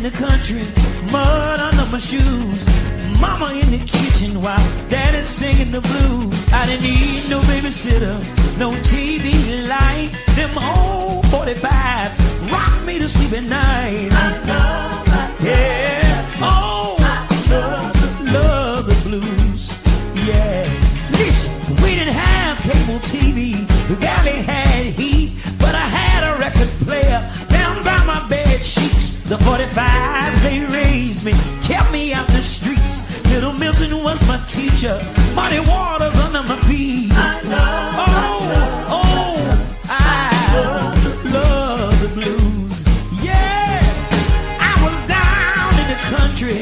the country, mud under my shoes. Mama in the kitchen while daddy's singing the blues. I didn't need no babysitter, no TV light. Them old 45s rock me to sleep at night. Yeah, oh, I love the blues. Yeah, listen, we didn't have cable TV, we barely had heat, but I had a record player down by my bed sheets. The 45s, they raised me, kept me out the streets. Little Milton was my teacher, muddy waters under my feet. I love the blues. Yeah, I was down in the country,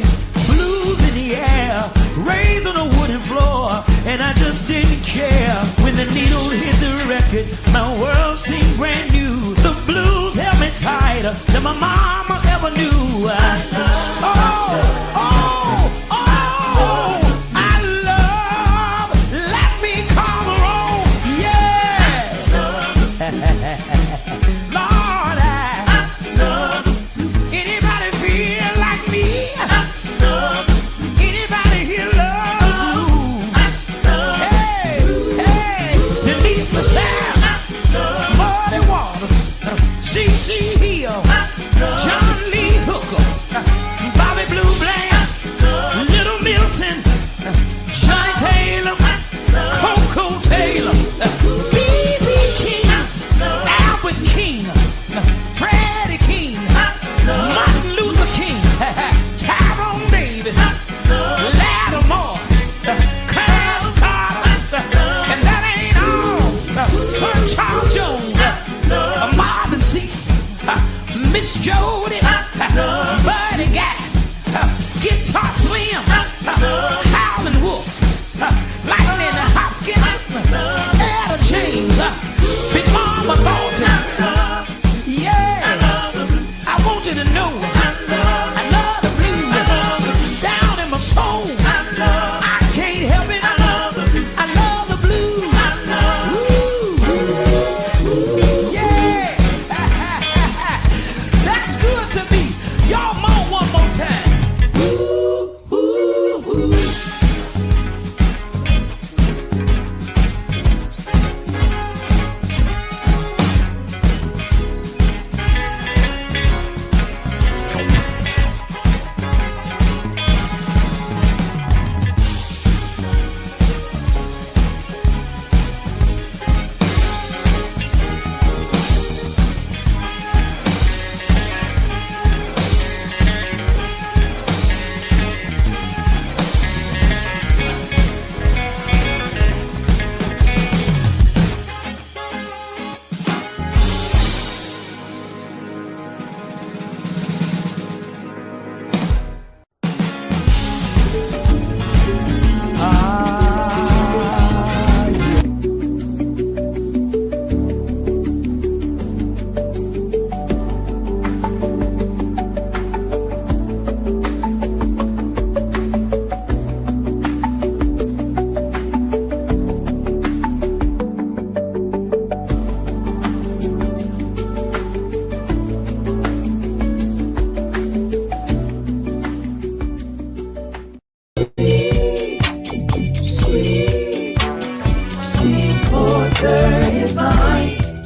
blues in the air, raised on a wooden floor, and I just didn't care. When the needle hit the record, my world seemed brand new. The blues held me tighter than my mama ever knew. Jody, Buddy Guy, Guitar Slim, Howlin' Wolf, Lightning Hopkins, Etta James, Big Mama Thornton. Yeah, I want you to know I love the blues down in my soul. I can't help it. I love the blues. Yeah. That's good to me. Y'all moan one more time.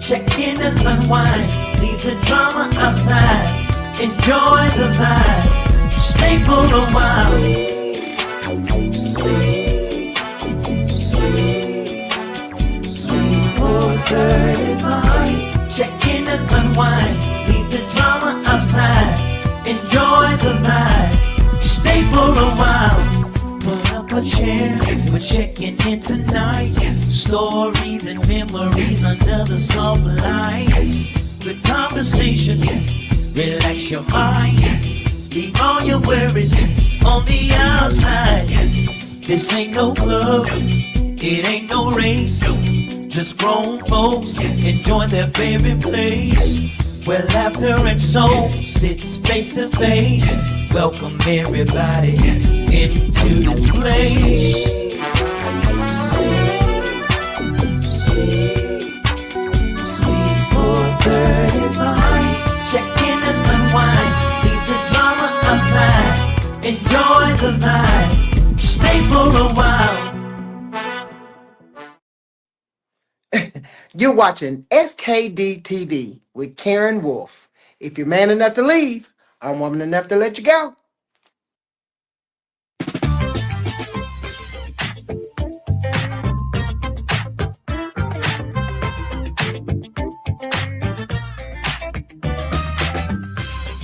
Check in and unwind, leave the drama outside, enjoy the vibe, stay for a while. Sweet, sweet, sweet 4:35. Check in and unwind, leave the drama outside, enjoy the vibe, stay for a while. Pull up a chair, we're checking in tonight. Stories and memories under the soft lights. Good conversation, relax your mind. Leave all your worries on the outside. This ain't no club, it ain't no race. Just grown folks enjoying their favorite place, where laughter and soul sits face to face. Welcome everybody into this place. Sweet 4:35. Check in and unwind, leave the drama You're watching SKD TV with Karen Wolfe. If you're man enough to leave, I'm woman enough to let you go.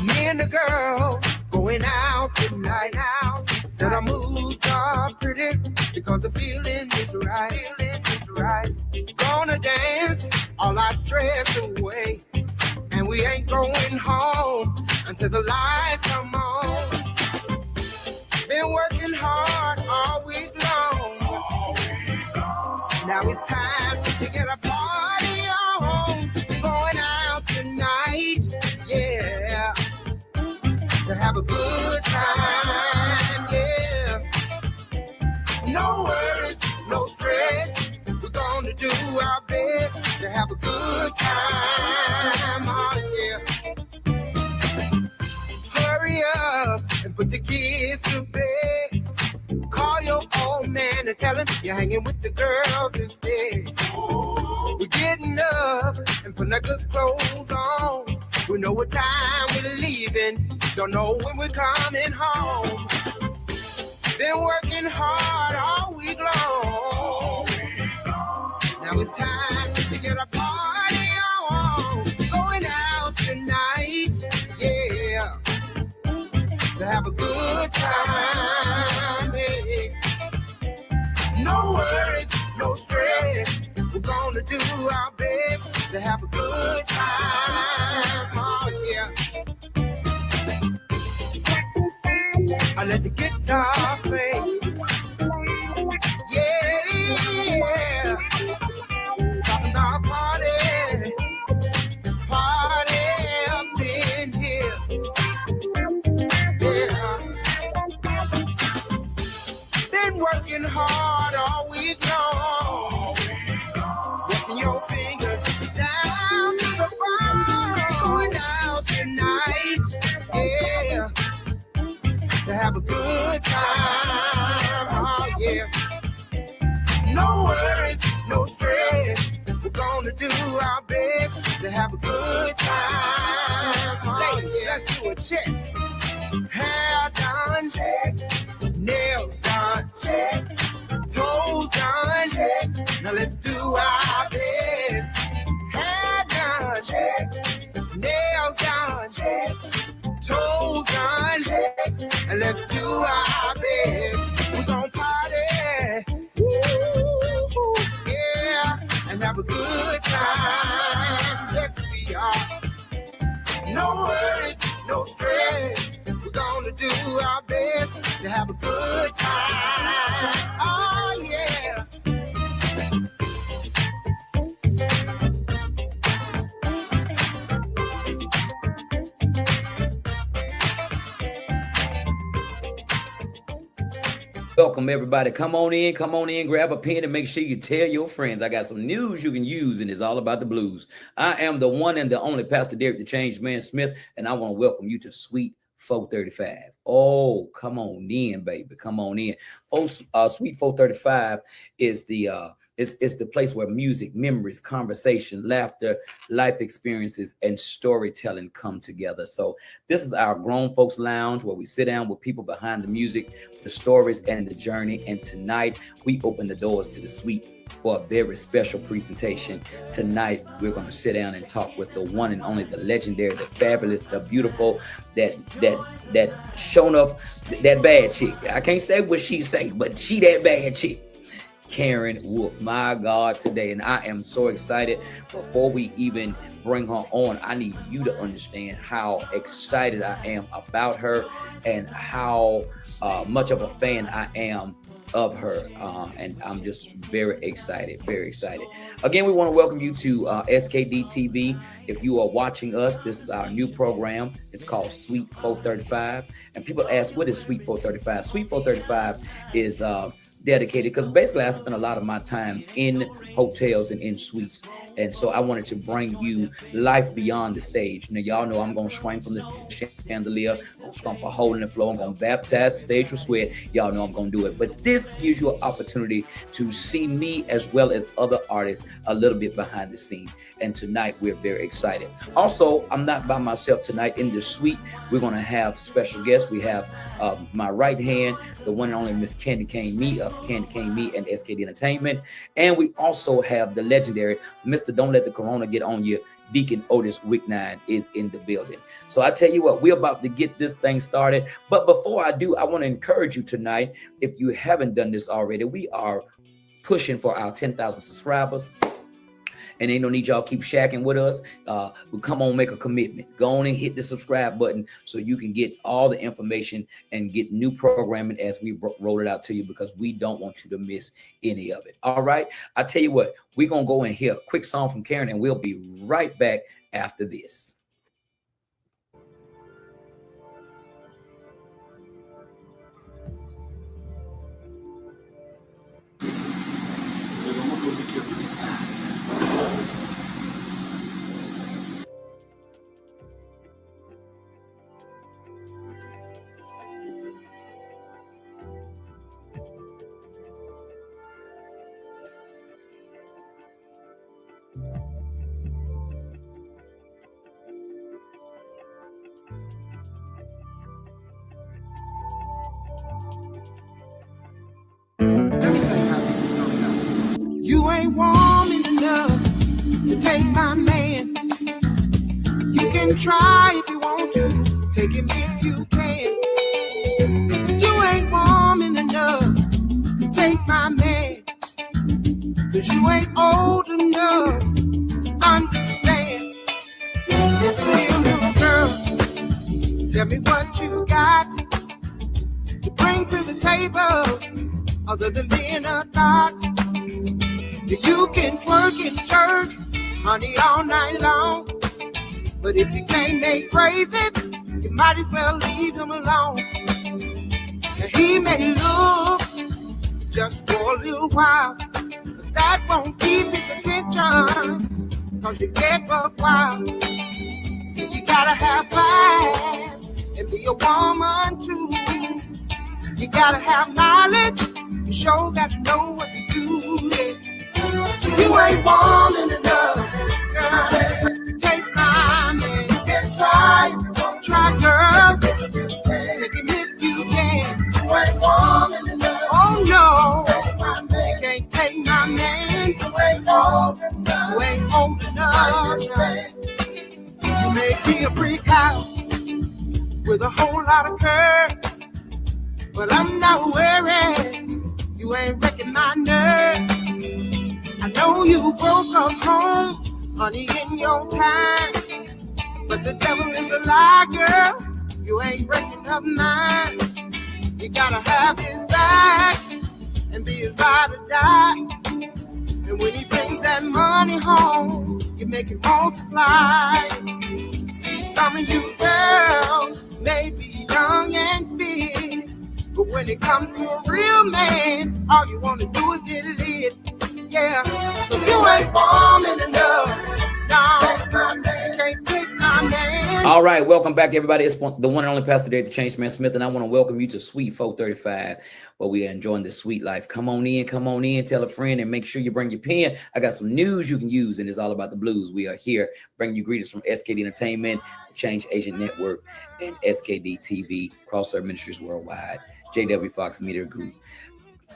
Me and the girl going out tonight. Said our moves are pretty because the feeling is right. Gonna dance all our stress away. And we ain't going home until the lights come on. Been working hard all week long. Now it's time to get a party on. Going out tonight, yeah, to have a good time, yeah. No worries, no stress. We're gonna do our best to have a good time, oh yeah. Hurry up and put the kids to bed. Call your old man and tell him you're hanging with the girls instead. We're getting up and putting our good clothes on. We know what time we're leaving, don't know when we're coming home. Been working hard all week long. Now it's time to get a party on. Going out tonight, yeah, to have a good time, hey. No worries, no stress. We're gonna do our best to have a good time, oh yeah. I let the guitar play, yeah. Talking about party up in here, yeah. Been working hard all week long, working your fingers down to the bone. Going out tonight, yeah, to have a good time, oh yeah. No worries, no stress. We're gonna do our best to have a good time, oh ladies, yeah. Let's do a check. Hair done, check. Nails done, check. Toes done, check. Now let's do our best. Hair done, check. Nails done, check. Toes done, check. And let's do our best. We're gonna party, woo, yeah, and have a good time. Yes, we are. No worries, no stress. We're gonna do our best to have a good time. Oh yeah. Welcome, everybody. Come on in, grab a pen, and make sure you tell your friends. I got some news you can use, and it's all about the blues. I am the one and the only Pastor Derek the Changed Man Smith, and I want to welcome you to Sweet 435. Oh, come on in, baby. Come on in. Sweet 435 is the it's the place where music, memories, conversation, laughter, life experiences, and storytelling come together. So this is our grown folks lounge where we sit down with people behind the music, the stories, and the journey. And tonight we open the doors to the suite for a very special presentation. Tonight we're going to sit down and talk with the one and only, the legendary, the fabulous, the beautiful, that shown up, that bad chick. I can't say what she say, but she that bad chick. Karen Wolfe, my God, today. And I am so excited. Before we even bring her on, I need you to understand how excited I am about her and how much of a fan I am of her. And I'm just very excited, very excited. Again, we want to welcome you to SKD TV. If you are watching us, this is our new program. It's called Sweet 435. And people ask, what is Sweet 435? Sweet 435 is dedicated, because basically I spend a lot of my time in hotels and in suites. And so I wanted to bring you life beyond the stage. Now, y'all know I'm going to swing from the chandelier, gonna stomp a hole in the floor, I'm going to baptize the stage with sweat. Y'all know I'm going to do it. But this gives you an opportunity to see me as well as other artists a little bit behind the scenes. And tonight we're very excited. Also, I'm not by myself tonight in the suite. We're going to have special guests. We have my right hand, the one and only Miss KandiKane Me of KandiKane Me and SKD Entertainment. And we also have the legendary Mr. Don't Let the Corona Get On You, Deacon Otis Wicknine is in the building. So I tell you what, we're about to get this thing started. But before I do, I want to encourage you tonight, if you haven't done this already, we are pushing for our 10,000 subscribers. And ain't no need y'all keep shacking with us. We come on, make a commitment. Go on and hit the subscribe button so you can get all the information and get new programming as we roll it out to you, because we don't want you to miss any of it. All right. I tell you what, we're going to go and hear a quick song from Karen, and we'll be right back after this. You ain't warming enough to take my man. You can try if you want to, take him if you can. You ain't warming enough to take my man, 'cause you ain't old enough to understand. Listen here, little girl, tell me what you got to bring to the table, other than being a thought. You can twerk and jerk, honey, all night long. But if you can't make crazy, you might as well leave him alone. Now he may look just for a little while, but that won't keep his attention, 'cause you get buck wild. See, you gotta have class and be a woman too. You gotta have knowledge, you sure gotta know what to do. Yeah. So you ain't warming enough, girl, to take my man. You can try if you want, try, girl. Take him if you can. You ain't warming enough. Oh no, take my man. You can't take my man. You ain't old enough. You ain't old enough. You may be a brick house with a whole lot of curves, but I'm not worried. You ain't wrecking my nerves. I know you broke up home, honey, in your time, but the devil is a lie, girl. You ain't breaking up mine. You gotta have his back and be his ride or die. And when he brings that money home, you make it multiply. See, some of you girls may be young and fit, but when it comes to a real man, all you wanna do is get lit. Yeah, so you ain't warming enough. No, can't take my man. All right, welcome back, everybody. It's the one and only Pastor Derek the Change Man Smith, and I want to welcome you to Suite 435, where we are enjoying this sweet life. Come on in, tell a friend, and make sure you bring your pen. I got some news you can use, and it's all about the blues. We are here bringing you greetings from SKD Entertainment, the Change Agent Network, and SKD TV, Crosshair Ministries Worldwide, JW Fox Media Group,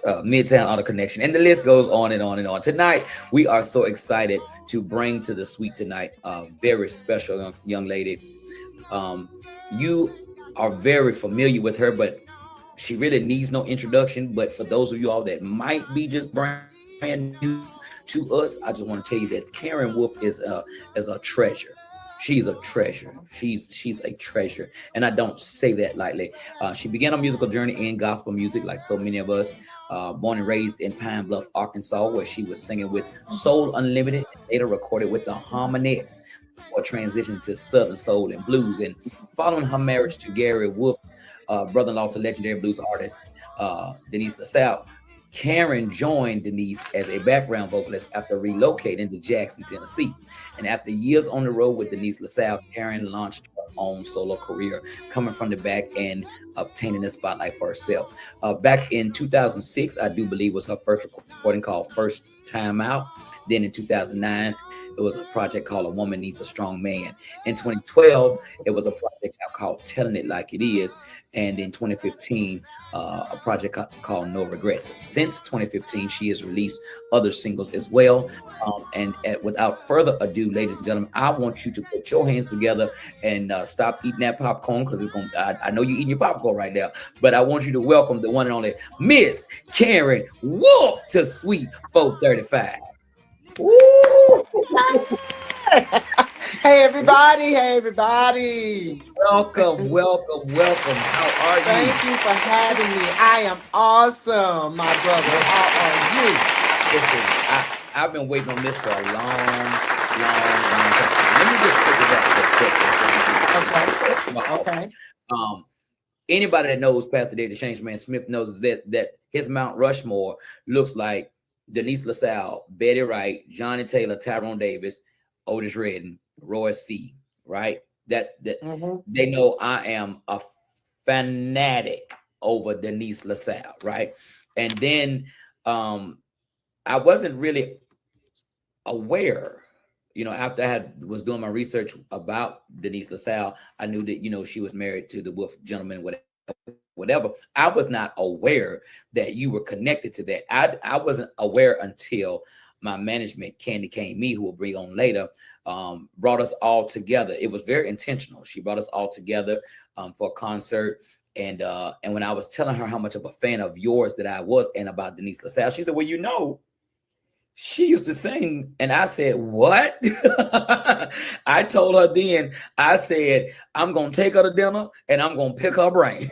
Midtown Auto Connection, and the list goes on and on and on. Tonight, we are so excited to bring to the suite tonight a very special young lady. You are very familiar with her, but she really needs no introduction. But for those of you all that might be just brand new to us, I just want to tell you that Karen Wolfe is a treasure. She's a treasure. She's a treasure. And I don't say that lightly. She began a musical journey in gospel music like so many of us. Born and raised in Pine Bluff, Arkansas, where she was singing with Soul Unlimited, and later recorded with the Harmonettes, or transitioned to Southern Soul and Blues. And following her marriage to Gary Wolfe, brother-in-law to legendary blues artist Denise LaSalle, Karen joined Denise as a background vocalist after relocating to Jackson, Tennessee. And after years on the road with Denise LaSalle, Karen launched her own solo career, coming from the back end, obtaining the spotlight for herself. Back in 2006, I do believe was her first recording called First Time Out. Then in 2009, it was a project called A Woman Needs a Strong Man. In 2012, it was a project called Telling It Like It Is. And in 2015, a project called No Regrets. Since 2015, she has released other singles as well. Without further ado, ladies and gentlemen, I want you to put your hands together and stop eating that popcorn, because it's going. I know you're eating your popcorn right now, but I want you to welcome the one and only Miss Karen Wolfe to Sweet 435. Woo! Hey everybody! Hey everybody! Welcome, welcome, welcome. How are you? Thank you for having me. I am awesome, my brother. How are you? Listen, I've been waiting on this for a long, long time. Let me just take it back for a second. Okay. Okay. Anybody that knows Pastor David the Change Man Smith knows that his Mount Rushmore looks like Denise LaSalle, Betty Wright, Johnny Taylor, Tyrone Davis, Otis Redding, Roy C. Right? That They know I am a fanatic over Denise LaSalle, right? And then I wasn't really aware, after I was doing my research about Denise LaSalle, I knew that, she was married to the Wolfe gentleman, whatever. I was not aware that you were connected to that. I wasn't aware until my management, KandiKane, who will bring on later, brought us all together. It was very intentional. She brought us all together for a concert. And when I was telling her how much of a fan of yours that I was and about Denise LaSalle, she said, well, she used to sing. And I said, what? I told her then, I said, I'm going to take her to dinner and I'm going to pick her brain.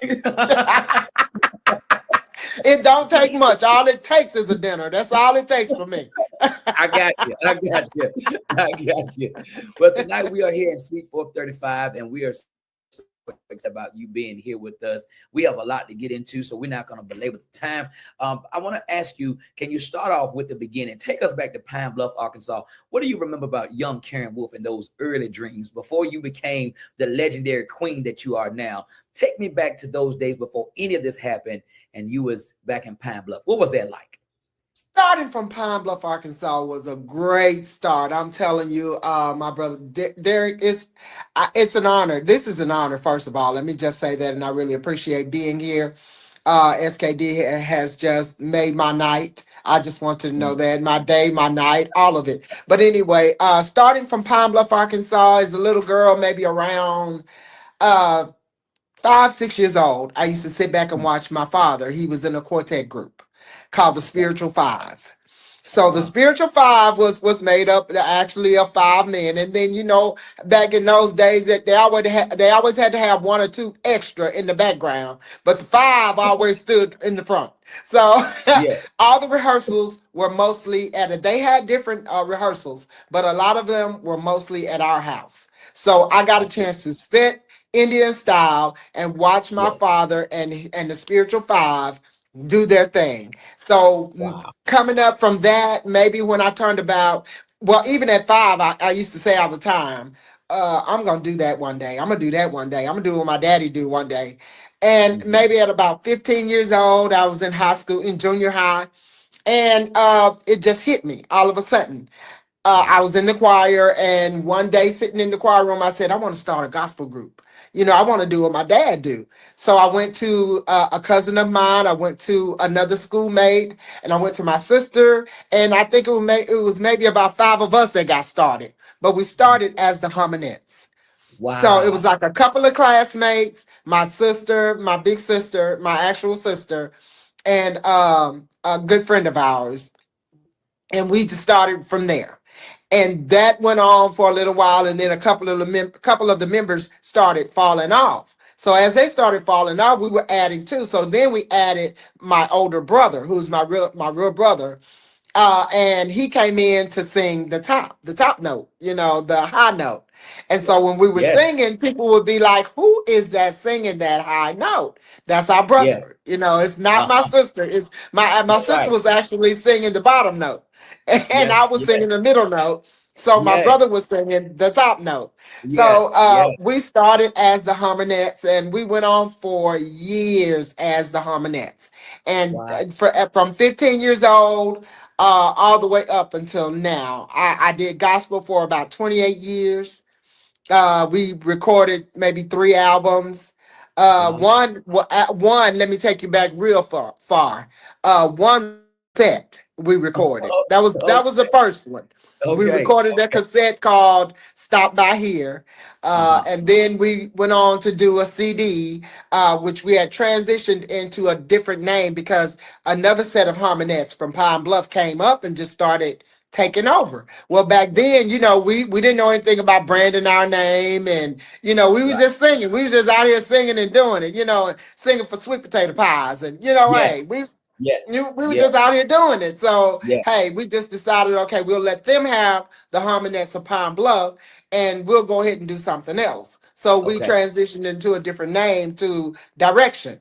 It don't take much. All it takes is a dinner. That's all it takes for me. I got you. But tonight we are here in Sweet 435, and we are so excited about you being here with us. We have a lot to get into, so we're not going to belabor the time. I want to ask you, can you start off with the beginning? Take us back to Pine Bluff, Arkansas. What do you remember about young Karen Wolfe and those early dreams before you became the legendary queen that you are now? Take me back to those days before any of this happened, and you was back in Pine Bluff. What was that like? Starting from Pine Bluff, Arkansas was a great start. I'm telling you, my brother Derek, it's an honor. This is an honor, first of all. Let me just say that, and I really appreciate being here. SKD has just made my night. I just want to know that, my day, my night, all of it. But anyway, starting from Pine Bluff, Arkansas, as a little girl, maybe around 5, 6 years old, I used to sit back and watch my father. He was in a quartet group called the Spiritual Five. So the Spiritual Five was made up actually of 5 men, and then back in those days that they always had to have one or two extra in the background, but the five always stood in the front. So Yeah. all the rehearsals were mostly they had different rehearsals, but a lot of them were mostly at our house. So I got a chance to sit Indian style and watch my Yeah. father and the Spiritual Five do their thing. So Wow. coming up from that, maybe when I turned about, well, even at 5, I used to say all the time, I'm gonna do that one day. I'm gonna do that one day. I'm gonna do what my daddy do one day. And maybe at about 15 years old, I was in high school, in junior high, and it just hit me all of a sudden. I was in the choir, and one day sitting in the choir room, I said, I want to start a gospel group. I want to do what my dad do. So I went to a cousin of mine. I went to another schoolmate, and I went to my sister. And I think it was maybe about 5 of us that got started. But we started as the Harmonettes. So it was Wow. like a couple of classmates, my sister, my big sister, my actual sister, and a good friend of ours. And we just started from there, and that went on for a little while, and then a couple of the members started falling off. So as they started falling off, we were adding too. So then we added my older brother, who's my real brother, And he came in to sing the top note, the high note. And so when we were Yes. singing, people would be like, "Who is that singing that high note?" That's our Yes. brother. It's not my Uh-huh. sister. It's my That's sister right. was actually singing the bottom note, and I Yes. was Yes. singing the middle note. So my brother Yes. was singing the top note. So Yes. Yes. we started as the Harmonettes, and we went on for years as the Harmonettes. And Wow. from 15 years old all the way up until now, I did gospel for about 28 years. We recorded maybe 3 albums. Wow. One. Let me take you back real far. One cassette we recorded. That was the Okay. first one. We Okay. recorded a cassette called "Stop By Here," Uh-huh. and then we went on to do a CD, which we had transitioned into a different name because another set of harmonettes from Pine Bluff came up and just started taking over. Well, back then, we didn't know anything about branding our name, and we was Right. just singing. We was just out here singing and doing it, and singing for sweet potato pies, and hey, Yes. we Yes. we were Yes. just out here doing it. So Yes. hey, we just decided, okay, we'll let them have the harmonettes of Pine Bluff, and we'll go ahead and do something else. So we Okay. transitioned into a different name to Direction.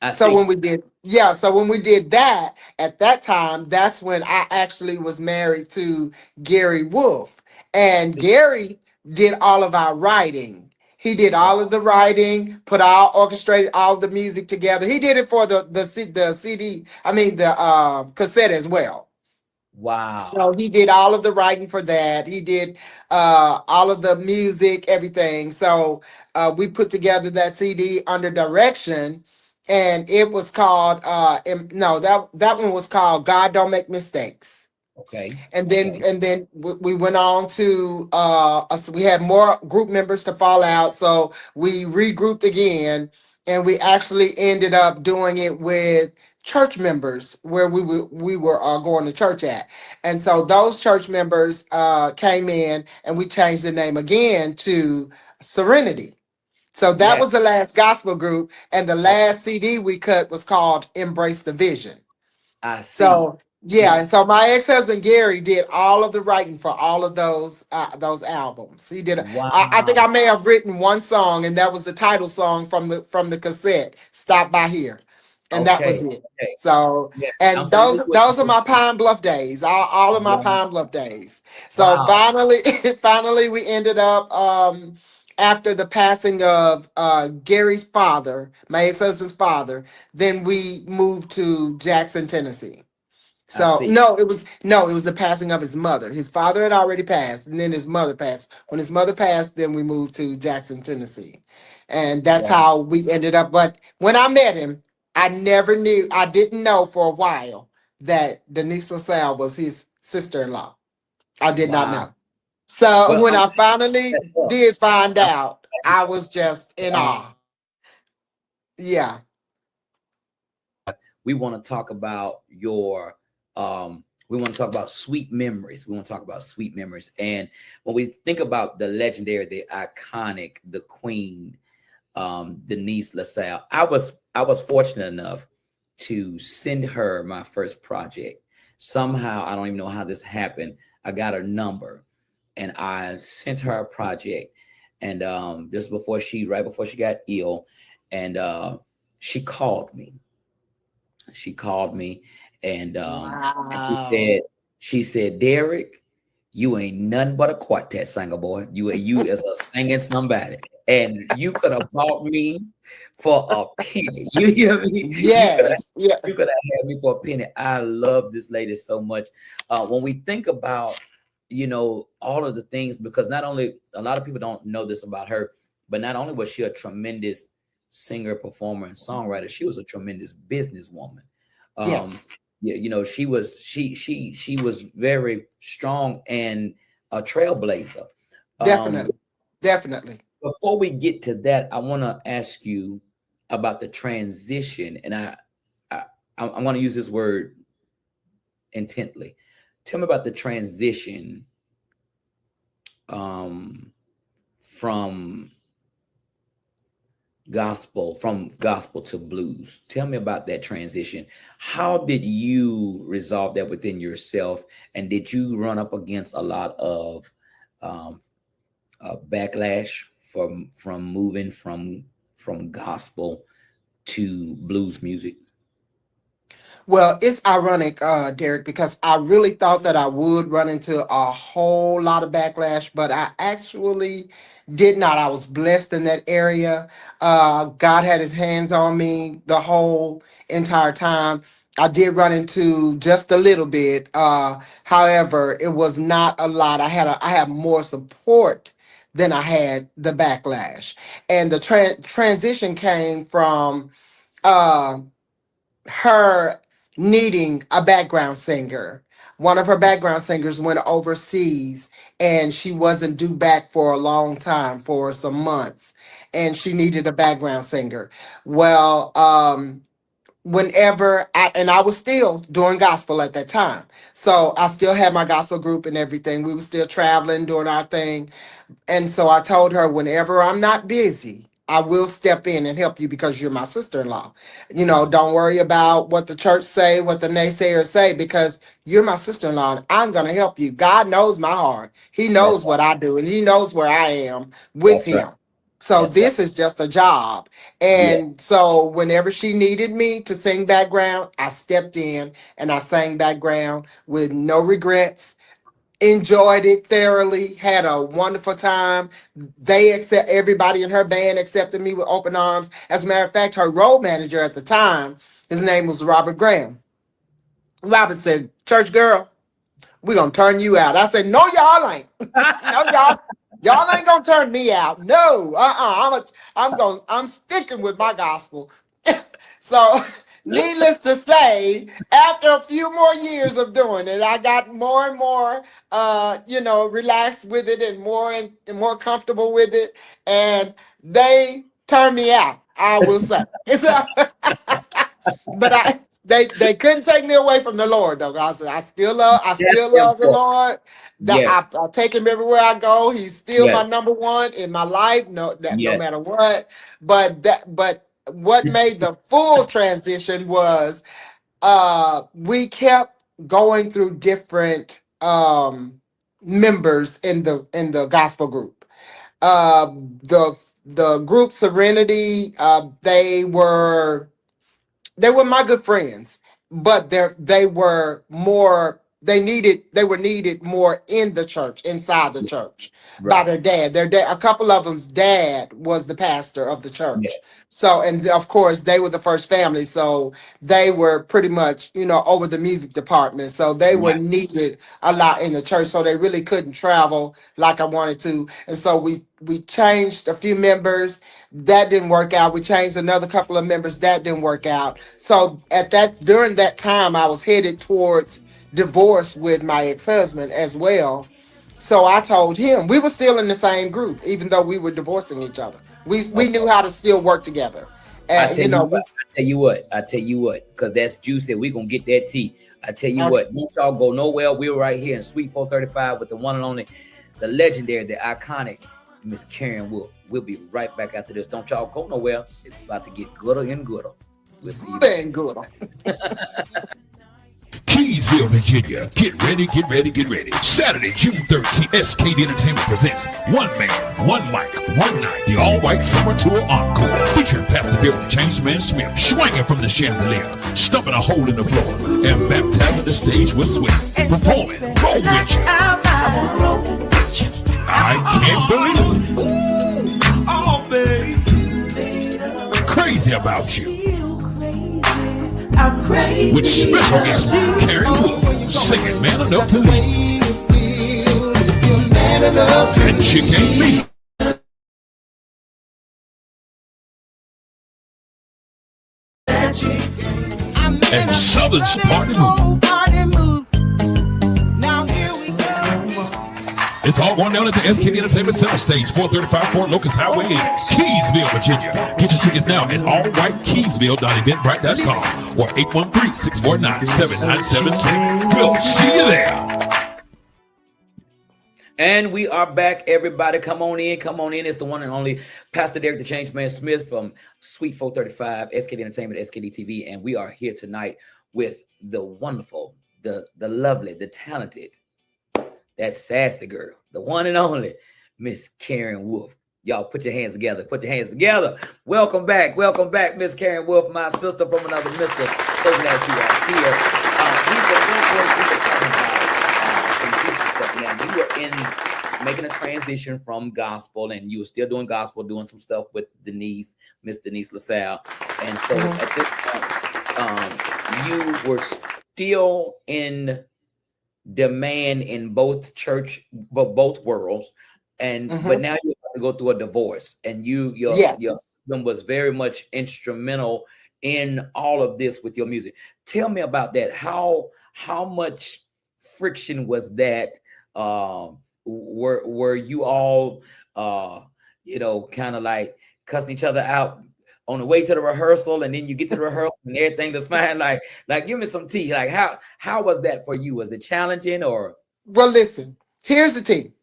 I So when see. we did, yeah, so when we did that, at that time, that's when I actually was married to Gary Wolfe. I And see. Gary did all of our writing. He did Wow. all of the writing, orchestrated all the music together. He did it for the CD, I mean the cassette as well. Wow. So he did all of the writing for that. He did all of the music, everything. So we put together that CD under Direction, and it was called no, that one was called God Don't Make Mistakes. Okay. And then Okay. we went on to we had more group members to fall out, so we regrouped again, and we actually ended up doing it with church members where we were going to church at. And so those church members came in, and we changed the name again to Serenity. So that Yes. was the last gospel group, and the Okay. last CD we cut was called Embrace the Vision. I see. So yeah, and so my ex-husband Gary did all of the writing for all of those albums. He did. I think I Wow. may have written one song, and that was the title song from the cassette. Stop By Here, and that Okay. was it. Okay. So, Yes. I'm and those familiar with those are the my Pine Bluff days. All of my wow. Pine Bluff days. So Wow. finally, we ended up after the passing of Gary's father, my ex-husband's father. Then we moved to Jackson, Tennessee. I So see. no, it was the passing of his mother. His father had already passed, and then his mother passed. When his mother passed, then we moved to Jackson, Tennessee, and that's Wow. how we ended up. But when I met him, I didn't know for a while that Denise LaSalle was his sister-in-law. I did not Wow. know. So Well, when I'm I finally did find out, I was just in uh, awe. Yeah, we want to talk about your we want to talk about sweet memories. We want to talk about sweet memories. And when we think about the legendary, the iconic, the queen, Denise LaSalle, I was fortunate enough to send her my first project. Somehow, I don't even know how this happened. I got her number and I sent her a project. And this before right before she got ill. And she called me. She called me and wow, she said, Derek, you ain't nothing but a quartet singer, boy. You is a singing somebody. And you could have bought me for a penny. You hear me? yes, yeah, You could have had me for a penny. I love this lady so much. When we think about, all of the things, because not only a lot of people don't know this about her, but not only was she a tremendous singer, performer, and songwriter, she was a tremendous businesswoman. Um, yes. yeah, she was very strong and a trailblazer. Um, Definitely. Definitely. before we get to that, I want to ask you about the transition, and I, I want to use this word intently. Tell me about the transition um, from from gospel to blues. Tell me about that transition. How did you resolve that within yourself? And did you run up against a lot of um, backlash from moving from gospel to blues music? Well, it's ironic, Derek, because I really thought that I would run into a whole lot of backlash, but I actually did not. I was blessed in that area. God had his hands on me the whole entire time. I did run into just a little bit. However, it was not a lot. I had more support than I had the backlash. And the transition came from uh her needing a background singer. One of her background singers went overseas and she wasn't due back for a long time, for some months, and she needed a background singer. Well, whenever I was still doing gospel at that time. So I still had my gospel group and everything. We were still traveling, doing our thing. And so I told her, whenever I'm not busy, I will step in and help you because you're my sister-in-law. Don't worry about what the church say, what the naysayers say, because you're my sister-in-law and I'm going to help you. God knows my heart. He That's knows what I do and he knows where I am with that's right. him. So That's right. this is just a job. Yeah. And so whenever she needed me to sing background, I stepped in and I sang background with no regrets, enjoyed it thoroughly, had a wonderful time. Everybody in her band accepted me with open arms. As a matter of fact, her road manager at the time, his name was Robert Graham. Robert said, "Church girl, we're gonna turn you out." I said, "No, y'all ain't. No, y'all ain't gonna turn me out. No, I'm sticking with my gospel." So, needless to say, after a few more years of doing it, I got more and more, relaxed with it and more comfortable with it, and they turned me out. I will say. But they couldn't take me away from the Lord though. I Yes, still of love the course. Lord. Yes. I take him everywhere I go. He's still Yes. my number one in my life. No Yes. matter what. But what made the full transition was we kept going through different members in the gospel group. Uh the group Serenity, they were my good friends, but they were needed more in the church, inside the church, by Right. their dad. A couple of them's dad was the pastor of the church. Yes. So, and of course they were the first family, so they were pretty much, over the music department. So they were Right. needed a lot in the church. So they really couldn't travel like I wanted to. And so we changed a few members. That didn't work out. We changed another couple of members. That didn't work out. So during that time, I was headed towards divorce with my ex-husband as well. So I told him, we were still in the same group, even though we were divorcing each other. We Okay. knew how to still work together. I And tell you what. I tell you what. I tell you what. Because that's juicy. We gonna get that tea. I tell you okay. what. Don't y'all go nowhere. We're right here in Suite 435 with the one and only, the legendary, the iconic Miss Karen Wolfe. We'll be right back after this. Don't y'all go nowhere. It's about to get gooder and gooder. We'll see you Good and good. Keysville, Virginia. Get ready, get ready, get ready. Saturday, June 13th, SKD Entertainment presents One Man, One Mic, One Night, the all-white summer tour encore. Featuring Pastor Bill the Changed Man Smith, swinging from the chandelier, stumping a hole in the floor, and baptizing the stage with sweat. Performing, roll with you. I can't believe it. Oh, baby. Crazy About You. I'm crazy. With special guest, Karen Wolfe, singing Man Enough to Lead. And She Can't Be. And Southern's Party Move. It's all going down at the SKD Entertainment Center stage, 435 Fort Locust Highway in Keysville, Virginia. Get your tickets now at allwhitekeysville.eventbrite.com or 813-649-7976. We'll see you there. And we are back, everybody. Come on in, come on in. It's the one and only Pastor Derek the Change Man Smith from Suite 435, SKD Entertainment, SKD TV. And we are here tonight with the wonderful, the lovely, the talented, that sassy girl, the one and only Miss Karen Wolfe. Y'all put your hands together. Put your hands together. Welcome back, Miss Karen Wolfe, my sister from another mister. So glad you are here. Now, you were in making a transition from gospel, and you were still doing gospel, doing some stuff with Miss Denise LaSalle. And so at this point, you were still in demand in both both worlds, and but now you have to go through a divorce, and your husband was very much instrumental in all of this with your music. Tell me about that. How much friction was that? Were you all kind of like cussing each other out on the way to the rehearsal, and then you get to the rehearsal and everything was fine? Like give me some tea. Like how was that for you? Was it challenging or? Well, listen, here's the tea.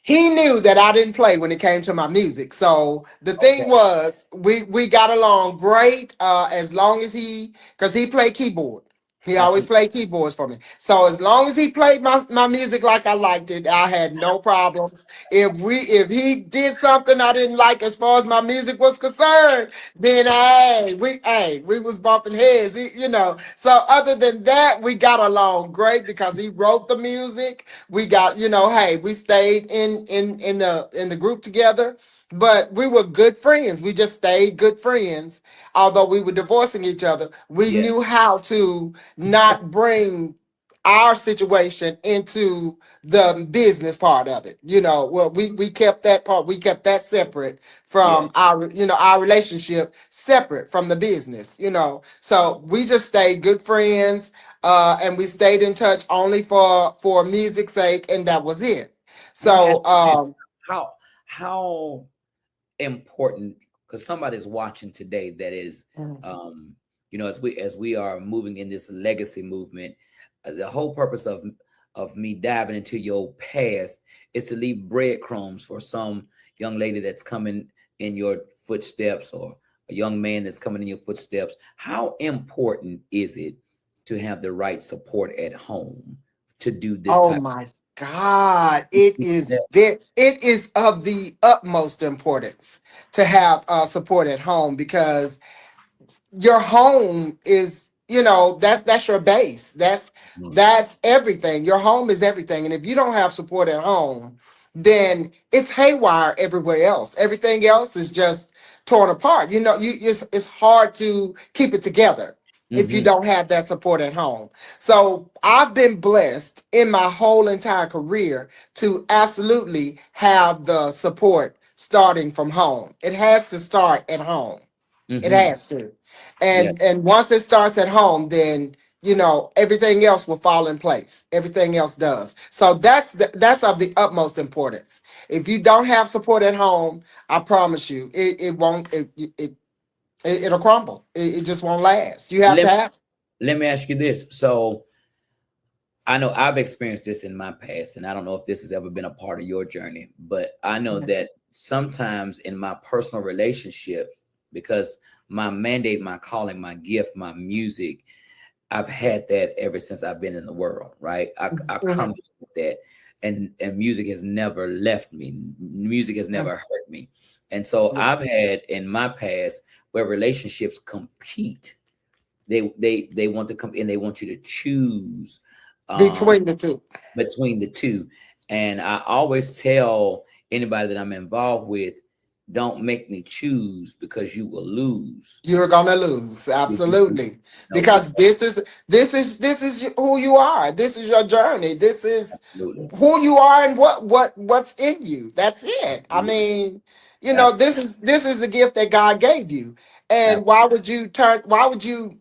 He knew that I didn't play when it came to my music. So the thing was, we got along great as long as because he played keyboard. He always played keyboards for me. So as long as he played my music like I liked it, I had no problems. If he did something I didn't like as far as my music was concerned, then we was bumping heads, So other than that, we got along great because he wrote the music. We got, we stayed in the group together. But we were good friends. We just stayed good friends. Although we were divorcing each other, we knew how to not bring our situation into the business part of it. Well, we kept that part, we kept that separate from our relationship, separate from the business, So we just stayed good friends, and we stayed in touch only for music's sake, and that was it. So how important, because somebody's watching today that is as we are moving in this legacy movement, the whole purpose of me diving into your past is to leave breadcrumbs for some young lady that's coming in your footsteps, or a young man that's coming in your footsteps. How important is it to have the right support at home to do this? Oh my God, it is of the utmost importance to have support at home, because your home is, that's your base. That's everything. Your home is everything. And if you don't have support at home, then it's haywire everywhere else. Everything else is just torn apart. It's hard to keep it together if you don't have that support at home. So I've been blessed in my whole entire career to absolutely have the support starting from home. It has to start at home. It has to. And once it starts at home, then everything else will fall in place. Everything else does. So that's of the utmost importance. If you don't have support at home, I promise you, it won't. It'll crumble. It just won't last. You have to have. Let me ask you this. So I know I've experienced this in my past, and I don't know if this has ever been a part of your journey, but I know that sometimes in my personal relationships, because my mandate, my calling, my gift, my music, I've had that ever since I've been in the world, right? I come with that, and music has never left me. Music has never hurt me. And so I've had in my past where relationships compete. They want to come in, they want you to choose between the two. And I always tell anybody that I'm involved with, don't make me choose, because you will lose. You're gonna lose, absolutely, because this is who you are. This is your journey. This is who you are and what's in you. That's it. I mean, this is the gift that God gave you. And why would you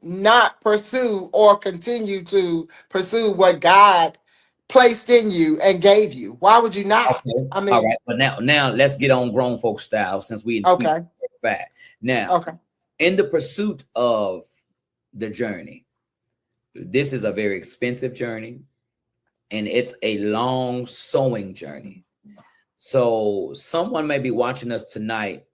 not pursue or continue to pursue what God placed in you and gave you? Why would you not? Okay. I mean, all right, but now let's get on grown folk style, since we in okay. Back. Now, in the pursuit of the journey, this is a very expensive journey. and it's a long sowing journey. So someone may be watching us tonight,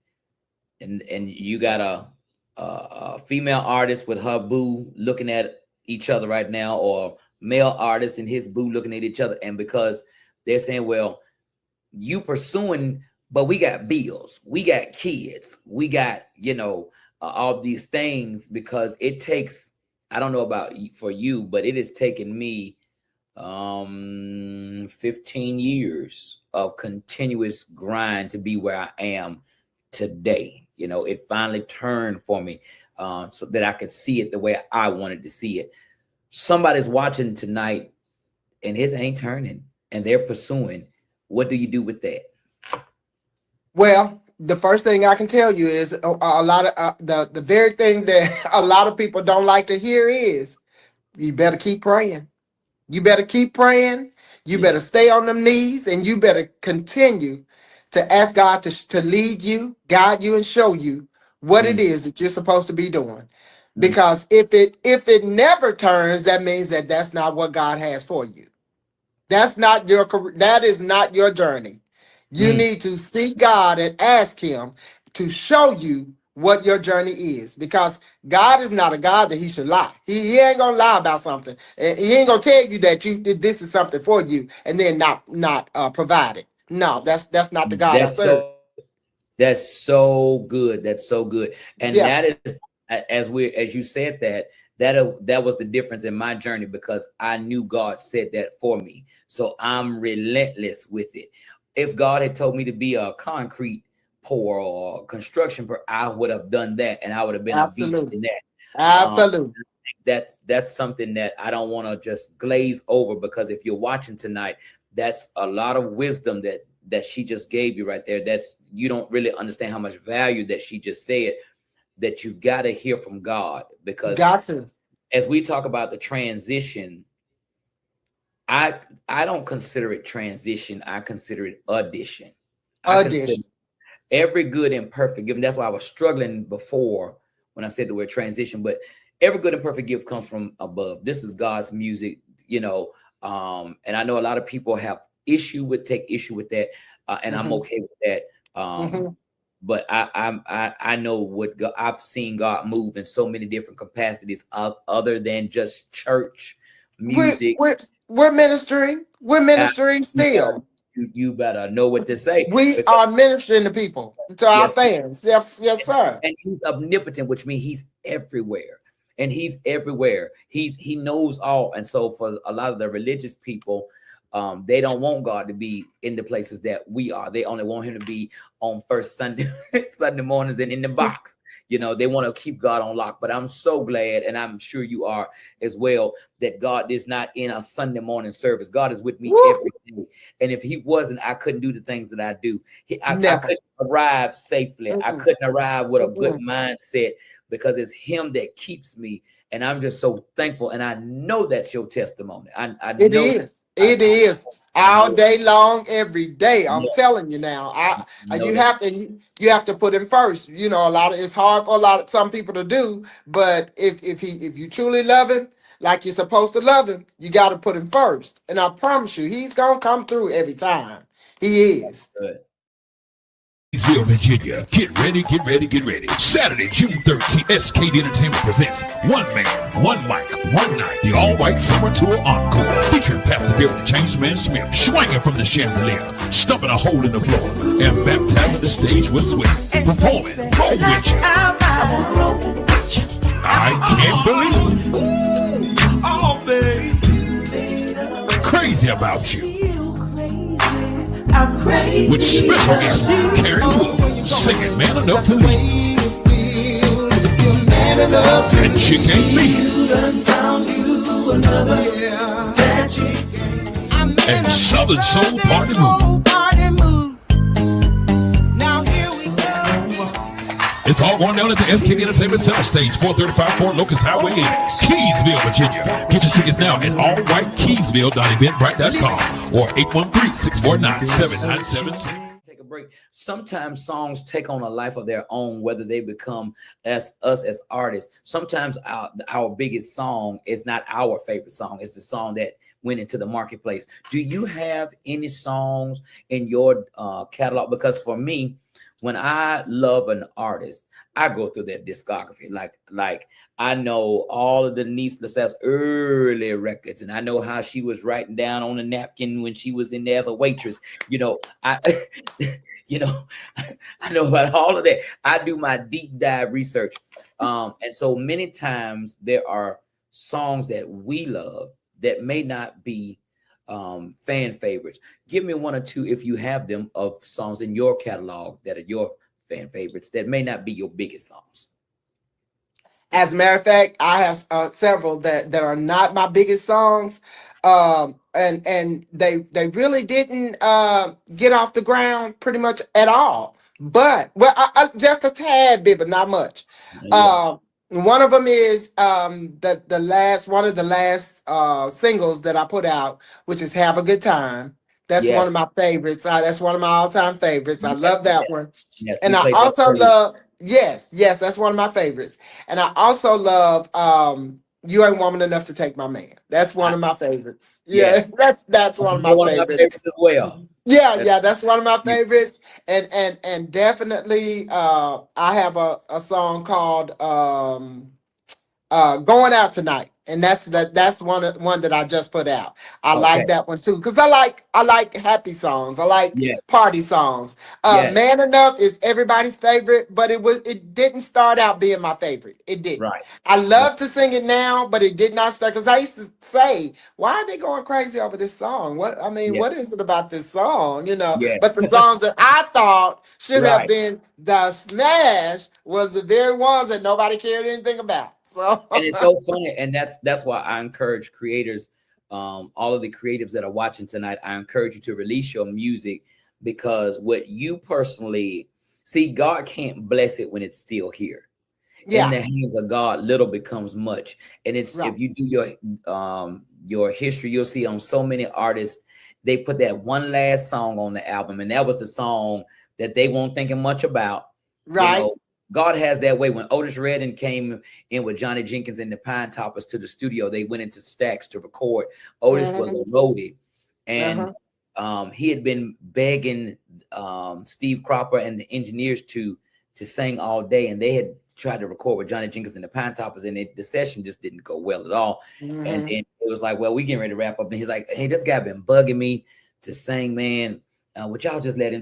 and you got a female artist with her boo looking at each other right now, or male artist and his boo looking at each other, and because they're saying, well, you pursuing, but we got bills, we got kids, we got, all these things, because it takes, I don't know about for you, but it has taken me 15 years of continuous grind to be where I am today. It finally turned for me, so that I could see it the way I wanted to see it. Somebody's watching tonight and his ain't turning and they're pursuing. What do you do with that? Well, the first thing I can tell you is a lot of the very thing that a lot of people don't like to hear is you better keep praying. You better keep praying. You better stay on them knees, and you better continue to ask God to lead you, guide you, and show you what it is that you're supposed to be doing. Because if it never turns, that means that that's not what God has for you. That is not your journey. You need to seek God and ask him to show you what your journey is, because God is not a God that he should lie. He ain't gonna lie about something. And he ain't gonna tell you that this is something for you and then not provide it. No, that's not the God I serve. That's so good. That's so good. And Yeah. that is, as you said that was the difference in my journey, because I knew God said that for me. So I'm relentless with it. If God had told me to be a concrete pour or construction pour, I would have done that, and I would have been a beast in that. Absolutely. That's something that I don't want to just glaze over, because if you're watching tonight, that's a lot of wisdom that she just gave you right there. That's, you don't really understand how much value that she just said, that you've got to hear from God, because as we talk about the transition, I don't consider it transition. I consider it addition. I consider every good and perfect gift. That's why I was struggling before when I said the word transition, but every good and perfect gift comes from above. This is God's music, and I know a lot of people take issue with that, and I'm okay with that. But I know what God, I've seen God move in so many different capacities other than just church music. We're ministering. We're ministering still. You better know what to say. We are ministering to people, to our fans. Yes, sir. And he's omnipotent, which means he's everywhere. And he's everywhere. He knows all. And so for a lot of the religious people, they don't want God to be in the places that we are. They only want him to be on first Sunday mornings and in the box. They want to keep God on lock. But I'm so glad, and I'm sure you are as well, that God is not in a Sunday morning service. God is with me every day. And if he wasn't, I couldn't do the things that I do. I couldn't arrive safely. I couldn't arrive with a good mindset, because it's him that keeps me. And I'm just so thankful. And I know that's your testimony. It is all day long, every day. I'm telling you now. You have to put him first. It's hard for some people to do, but if you truly love him like you're supposed to love him, you got to put him first. And I promise you, he's gonna come through every time. He is. Good. Keysville, Virginia. Get ready, get ready, get ready. Saturday, June 13th, SKD Entertainment presents One Man, One Mic, One Night, the all-white summer tour encore. Featuring Pastor Bill, the Changed Man Smith, swinging from the chandelier, stumping a hole in the floor, and baptizing the stage with sweat. Performing, roll with you. I can't believe it. Crazy about you. I'm crazy. With special guest Carrie Wolfe, singing Man Enough to Leave. And Chick Ain't Me. And Southern Soul Party Mood. It's all going down at the SKD Entertainment Center Stage, 435 Fort Locust Highway in Keysville, Virginia. Get your tickets now at allwhitekeysville.eventbrite.com or 813-649-7976. Take a break. Sometimes songs take on a life of their own, whether they become us as artists. Sometimes our biggest song is not our favorite song. It's the song that went into the marketplace. Do you have any songs in your catalog? Because for me, when I love an artist, I go through their discography. Like I know all of Denise LaSalle's early records, and I know how she was writing down on a napkin when she was in there as a waitress. You know, I I know about all of that. I do my deep dive research. And so many times there are songs that we love that may not be fan favorites. Give me one or two, if you have them, of songs in your catalog that are your fan favorites that may not be your biggest songs. As a matter of fact, I have several that are not my biggest songs, and they really didn't get off the ground pretty much at all. But I just a tad bit, but not much. Yeah. One of them is the last one of the last singles that I put out, which is "Have a Good Time." That's one of Yes. my favorites. That's one of my all-time favorites. I love that one. Yes. And We I played that also earlier. love, yes, that's one of my favorites. And I also love "You Ain't Woman Enough to Take My Man." That's one of my favorites. Yeah, Yes. that's one of my One of my favorites. favorites as well. Yeah, that's one of my favorites. And definitely I have a song called "Going Out Tonight." And that's one that I just put out. I Okay. like that one too, because I like happy songs. I like Yes. party songs. Yes. "Man Enough" is everybody's favorite, but it didn't start out being my favorite. It didn't. Right. I love to sing it now, but it did not start, because I used to say, why are they going crazy over this song? What Yes. is it about this song? Yes. But the songs that I thought should have Right. been the smash was the very ones that nobody cared anything about. So And it's so funny, and that's why I encourage creators, all of the creatives that are watching tonight, I encourage you to release your music, because what you personally see, God can't bless it when it's still here. In the hands of God, little becomes much. And it's Right. if you do your history, you'll see on so many artists, they put that one last song on the album, and that was the song that they weren't thinking much about. Right. God has that way. When Otis Redding came in with Johnny Jenkins and the Pine Toppers to the studio, they went into Stax to record. Otis was a roadie, and he had been begging Steve Cropper and the engineers to sing all day, and they had tried to record with Johnny Jenkins and the Pine Toppers, and the session just didn't go well at all. And then it was like, well, we getting ready to wrap up, and he's like, hey, this guy been bugging me to sing, man. Would y'all just let him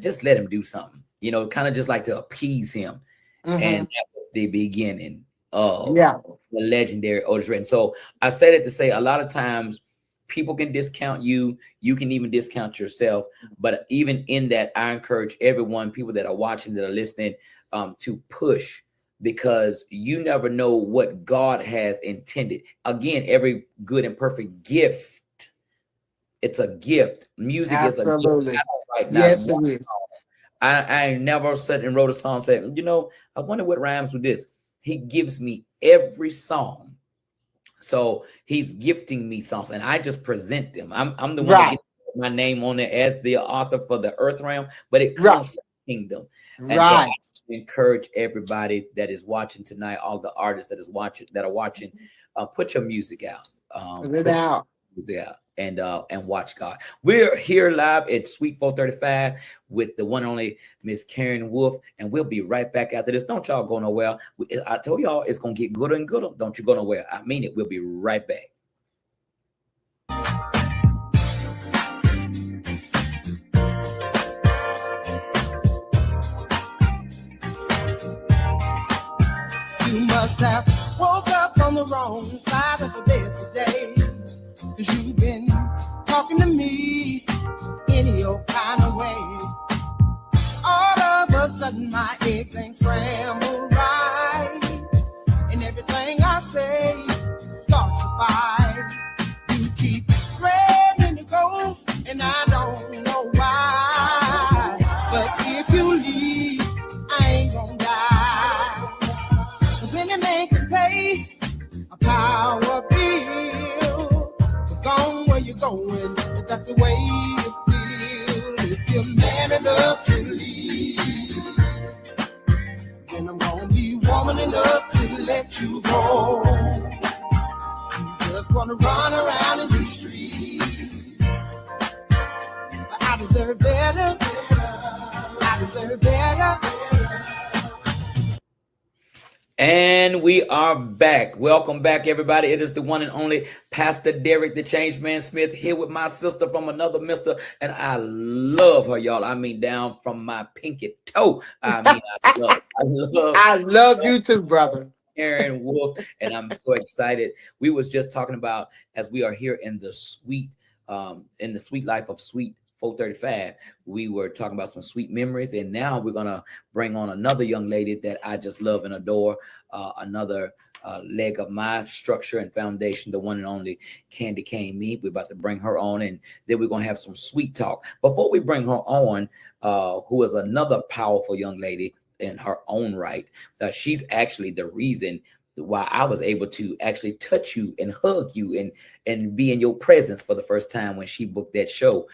do something, kind of just like to appease him. And that was the beginning of the legendary Otis Redding. So I said it to say, a lot of times people can discount you. You can even discount yourself. But even in that, I encourage everyone, people that are watching, that are listening, to push, because you never know what God has intended. Again, every good and perfect gift, it's a gift. Music Absolutely. is a gift. Yes, it is. I never sat and wrote a song saying, I wonder what rhymes with this. He gives me every song. So he's gifting me songs, and I just present them. I'm the one that gets my name on there as the author for the earth realm, but it comes from the kingdom. And so I encourage everybody that is watching tonight, all the artists that are watching, put your music out. Put it out. Yeah, and watch God. We're here live at Suite 435 with the one and only Miss Karen Wolfe, and we'll be right back after this. Don't y'all go nowhere. I told y'all it's gonna get gooder and gooder. Don't you go nowhere. I mean it. We'll be right back. You must have woke up on the wrong side of the bed today, 'cause you've been talking to me in your kind of way. All of a sudden my eggs ain't scrambled right, and everything I say starts to fight. You keep threatening to go, and I don't know why. But if you leave, I ain't gonna die. 'Cause any man can pay a power bill. Gone where you're going, if that's the way you feel. If you're man enough to leave, then I'm gonna be woman enough to let you go. You just wanna run around in these streets deserve better. I deserve better. And we are back. Welcome back, everybody. It is the one and only Pastor Derek, the Change Man Smith, here with my sister from another mister. And I love her, y'all. I mean, down from my pinky toe. I mean, I love you too, brother. Aaron Wolfe, and I'm so excited. We was just talking about, as we are here in the sweet life of Sweet 435, we were talking about some sweet memories, and now we're gonna bring on another young lady that I just love and adore, another leg of my structure and foundation, the one and only KandiKane me. We're about to bring her on, and then we're gonna have some sweet talk. Before we bring her on, who is another powerful young lady in her own right, she's actually the reason why I was able to actually touch you and hug you and be in your presence for the first time when she booked that show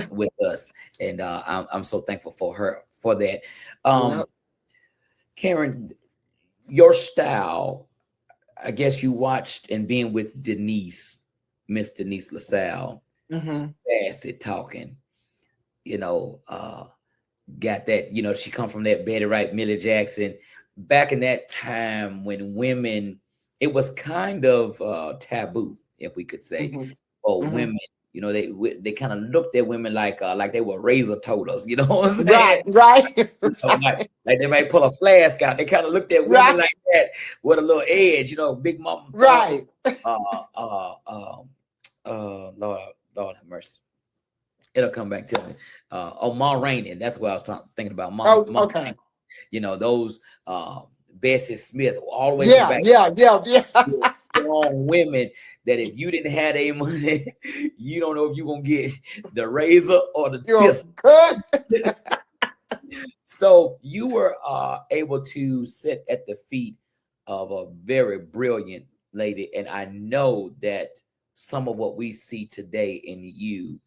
with us, and I'm so thankful for her for that. Karen, your style, I guess you watched and being with Miss Denise LaSalle, sassy talking, got that, she come from that Betty Wright, Millie Jackson, back in that time when women, it was kind of taboo, if we could say, for women. They kind of looked at women like they were razor toters, you know what I'm saying? Right. Like they might pull a flask out. They kind of looked at women like that with a little edge, big mama. Right. Lord have mercy. It'll come back to me. Ma Rainey. That's what I was thinking about. Ma okay. Rainey. Those Bessie Smith, all the way back. Yeah. Strong women that if you didn't have any money, you don't know if you're gonna get the razor or the pistol. So you were able to sit at the feet of a very brilliant lady, and I know that some of what we see today in you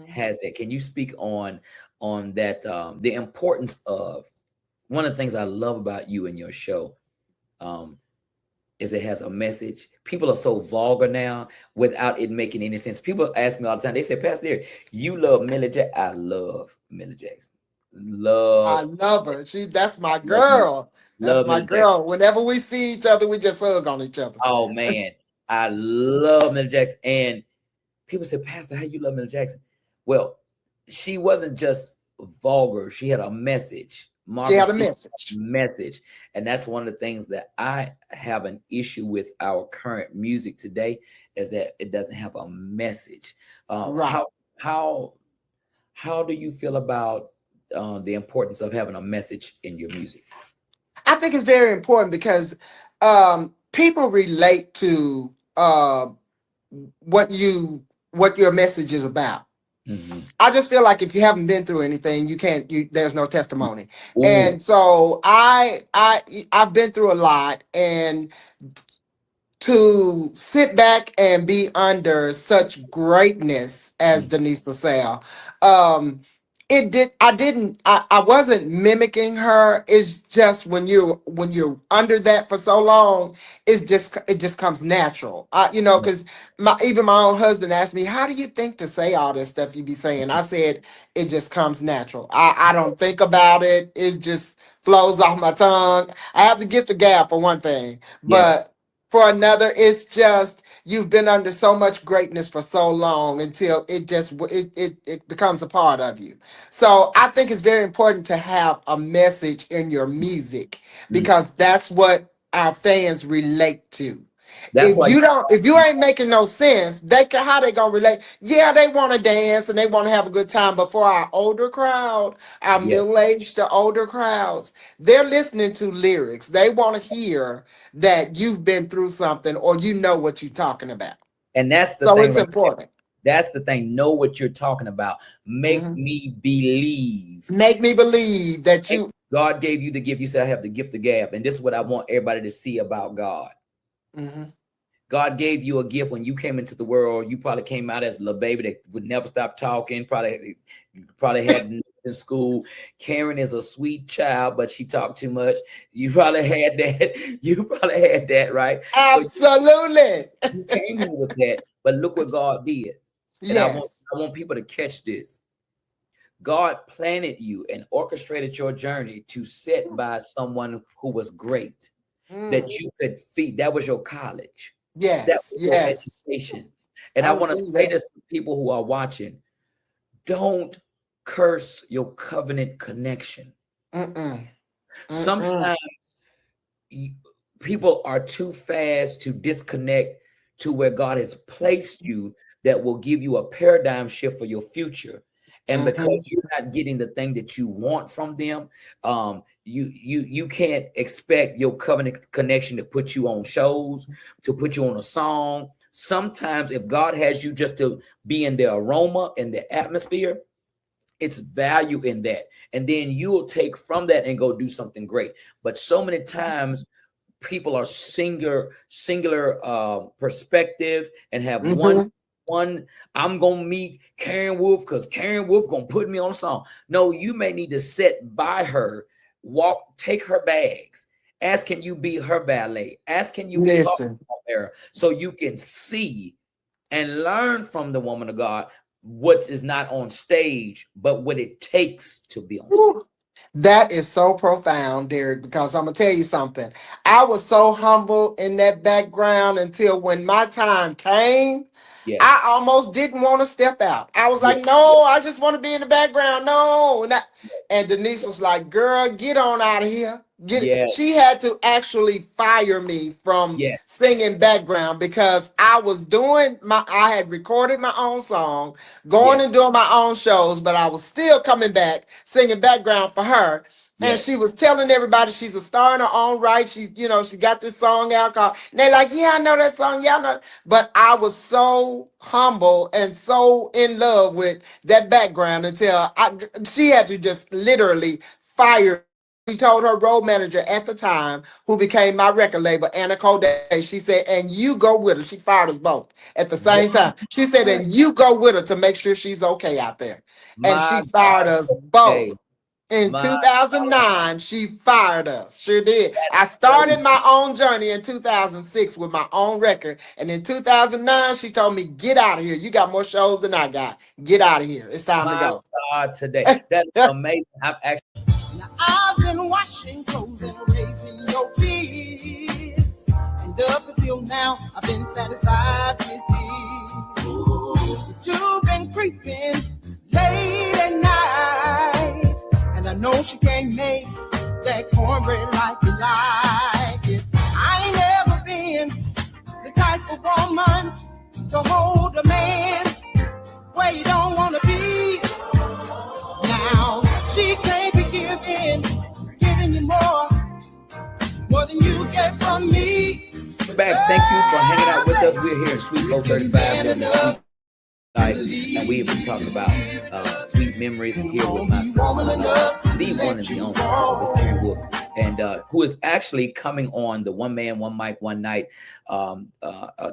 has that. Can you speak on that? The importance of one of the things I love about you and your show is it has a message. People are so vulgar now without it making any sense. People ask me all the time. They say, Pastor, you love Millie Jackson. I love Millie Jackson. I love her. That's my girl. That's my girl. Whenever we see each other, we just hug on each other. Oh man, I love Millie Jackson. And people say, Pastor, how you love Millie Jackson? Well, she wasn't just vulgar. She had a message. She had a message. And that's one of the things that I have an issue with our current music today, is that it doesn't have a message. How do you feel about the importance of having a message in your music? I think it's very important because people relate to what your message is about. I just feel like if you haven't been through anything, there's no testimony. Ooh. And so I've been through a lot, and to sit back and be under such greatness as Denise LaSalle, I wasn't mimicking her. It's just when you're under that for so long, it just comes natural. Because even my own husband asked me, how do you think to say all this stuff you be saying? I said, it just comes natural. I don't think about it. It just flows off my tongue. I have the gift of gab for one thing, but for another, it's just you've been under so much greatness for so long until it becomes a part of you. So I think it's very important to have a message in your music, because that's what our fans relate to. If you ain't making no sense, how they gonna relate? Yeah, they want to dance and they want to have a good time, but for our older crowd, our middle-aged to older crowds, they're listening to lyrics. They want to hear that you've been through something or you know what you're talking about. And that's the thing. It's important. That's the thing. Know what you're talking about. Make me believe. Make me believe that God gave you the gift. You said, I have the gift of gab. And this is what I want everybody to see about God. God gave you a gift when you came into the world. You probably came out as a little baby that would never stop talking. Probably had in school. Karen is a sweet child, but she talked too much. You probably had that. Right? Absolutely. So you came in with that, but look what God did. And Yes. I want people to catch this. God planted you and orchestrated your journey to sit by someone who was great, that you could feed. That was your college. That Yes. was your Yes. education. And I I want to received say that. this to people who are watching. Don't curse your covenant connection. Mm-mm. Mm-mm. Sometimes people are too fast to disconnect to where God has placed you that will give you a paradigm shift for your future. And Mm-hmm. because you're not getting the thing that you want from them, you can't expect your covenant connection to put you on shows, to put you on a song. Sometimes if God has you just to be in the aroma and the atmosphere, it's value in that. And then you will take from that and go do something great. But so many times people are singular perspective and have one. Mm-hmm. I'm gonna meet Karen Wolfe because Karen Wolfe gonna put me on a song. No, you may need to sit by her, take her bags, ask can you be her valet, ask can you be her Listen. mirror, so you can see and learn from the woman of God what is not on stage, but what it takes to be on stage. Woo. That is so profound, Derek, because I'm gonna tell you something. I was so humble in that background until when my time came, I Yes, almost didn't want to step out. I was yes, like, no, I just want to be in the background. No. And Denise was like, girl, get on out of here. yes, She had to actually fire me from yes, singing background because I had recorded my own song, going yes, and doing my own shows, but I was still coming back singing background for her. And she yes. was telling everybody she's a star in her own right. She got this song out called, and they're like, yeah, I know that song. Yeah, I know. But I was so humble and so in love with that background until she had to just literally fire. She told her road manager at the time, who became my record label, Anna Corday, she said, and you go with her. She fired us both at the same time. She said, and you go with her to make sure she's okay out there. And My she fired us God, both. okay. In My 2009, she fired us. Sure did. I crazy. started my own journey in 2006 with my own record. And in 2009, she told me, get out of here. You got more shows than I got. Get out of here. It's time to My go. God, today. That is amazing. I'm actually Now I've been washing clothes and raising your kids, and up until now I've been satisfied with you. But you've been creeping late at night, and I know she can't make that cornbread like you like it. I ain't never been the type of woman to hold a man where you don't want to be. Now she can't be giving you more than you get from me. back. Thank you for hanging out with us. We're here in Sweet 435 on this week night, and we have been talking about sweet memories here with my son, the one and the only, Miss Karen Wolfe, and who is actually coming on the One Man, One Mic, One Night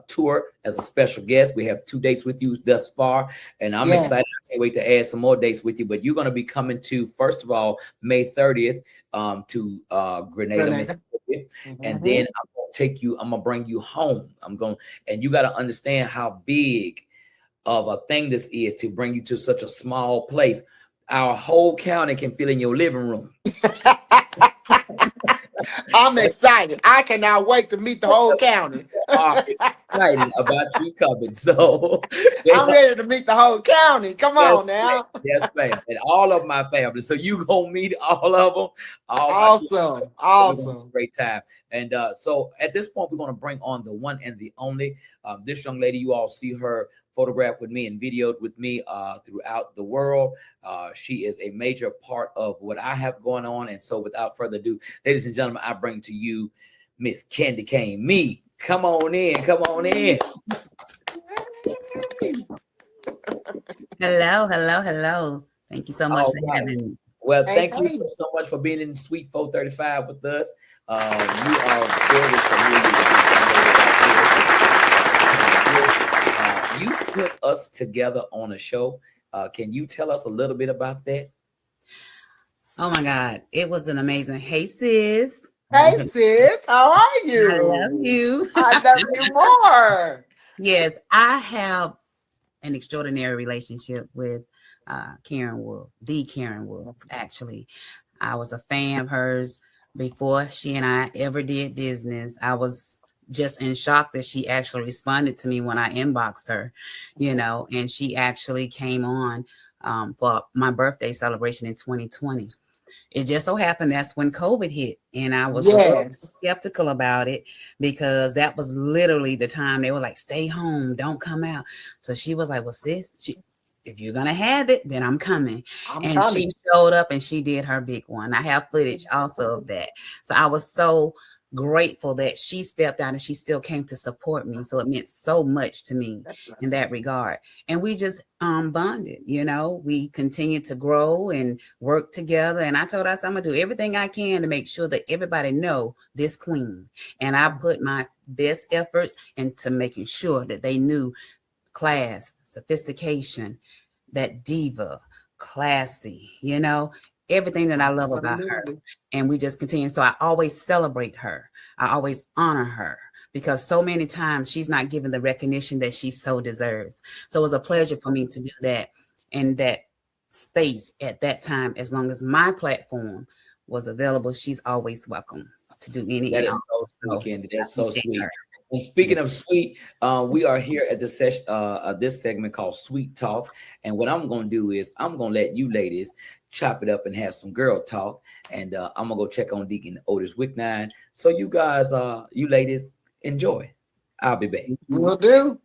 tour as a special guest. We have 2 dates with you thus far, and I'm Yes. excited. I can't wait to add some more dates with you. But you're going to be coming to, first of all, May 30th to Grenada, Mississippi, and Mhm. then I'm going to take you. I'm going to bring you home. And you got to understand how big of a thing this is to bring you to such a small place. Our whole county can fit in your living room. I'm excited. I cannot wait to meet the whole county. Are excited about you coming. So I'm ready to meet the whole county. Come on now. yes, ma'am. And all of my family. So you gonna meet all of them. All my kids. Awesome. We're gonna have Awesome. a great time. And so at this point, we're gonna bring on the one and the only. This young lady, you all see her photographed with me and videoed with me throughout the world. She is a major part of what I have going on. And so without further ado, ladies and gentlemen, I bring to you Miss KandiKane. Me. Come on in. Come on in. Hello. Thank you so much All for right. having me. Well, Hey, thank you hey. so much for being in Suite 435 with us. You are very familiar with this. You put us together on a show. Can you tell us a little bit about that? Oh my God. It was an amazing. Hey sis. Hey sis, how are I you? love you. I love you more. Yes, I have an extraordinary relationship with Karen Wolfe, the Karen Wolfe, actually. I was a fan of hers before she and I ever did business. I was just in shock that she actually responded to me when I inboxed her, and she actually came on for my birthday celebration in 2020. It just so happened that's when COVID hit, and I was a little Yes. skeptical about it because that was literally the time they were like, "Stay home, don't come out." So she was like, "Well, sis, if you're gonna have it, then I'm coming." I'm And coming. she showed up and she did her big one. I have footage also of that. So I was so grateful that she stepped out and she still came to support me. So it meant so much to me in that regard. And we just bonded, we continued to grow and work together. And I told us I'm gonna do everything I can to make sure that everybody know this queen. And I put my best efforts into making sure that they knew class, sophistication, that diva, classy, everything that I love about her. Absolutely. And we just continue. So I always celebrate her. I always honor her because so many times she's not given the recognition that she so deserves. So it was a pleasure for me to do that in that space at that time. As long as my platform was available, she's always welcome to do any That and is so sweet, all. Candy. That's so sweet. Her. And speaking of sweet, we are here at this session, this segment called Sweet Talk. And what I'm gonna do is I'm gonna let you ladies chop it up and have some girl talk. And I'm gonna go check on Deacon Otis Wicknine. So you guys, you ladies, enjoy. I'll be back. Will do.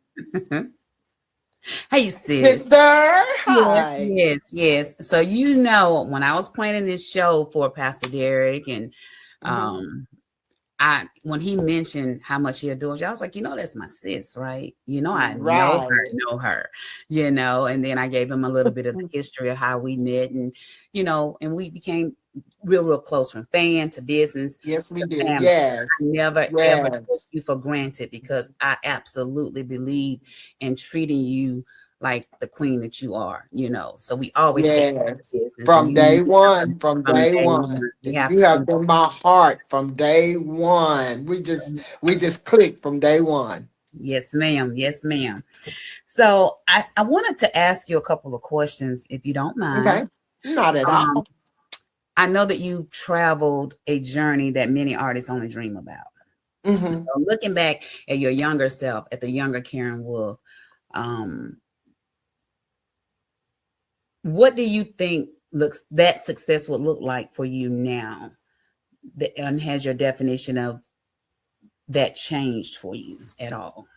Hey, sis. Sister, Yes, hi. yes. So when I was planning this show for Pastor Derek and when he mentioned how much he adores you, I was like, that's my sis, right? I Right. know her, and then I gave him a little bit of the history of how we met and, and we became real close from fan to business Yes, we to did. family. Yes. I never, ever took Yes. you for granted because I absolutely believe in treating you like the queen that you are, So we always take care of Yes. business and From you day one. From from day day one. one. We have You have to. been my heart from day one. We just clicked from day one. Yes, ma'am. Yes, ma'am. So I wanted to ask you a couple of questions, if you don't Okay. mind. Not at Um, all. I know that you've traveled a journey that many artists only dream about. Mm-hmm. So looking back at your younger self, at the younger Karen Wolfe, um, what do you think that success would look like for you now? And has your definition of that changed for you at all?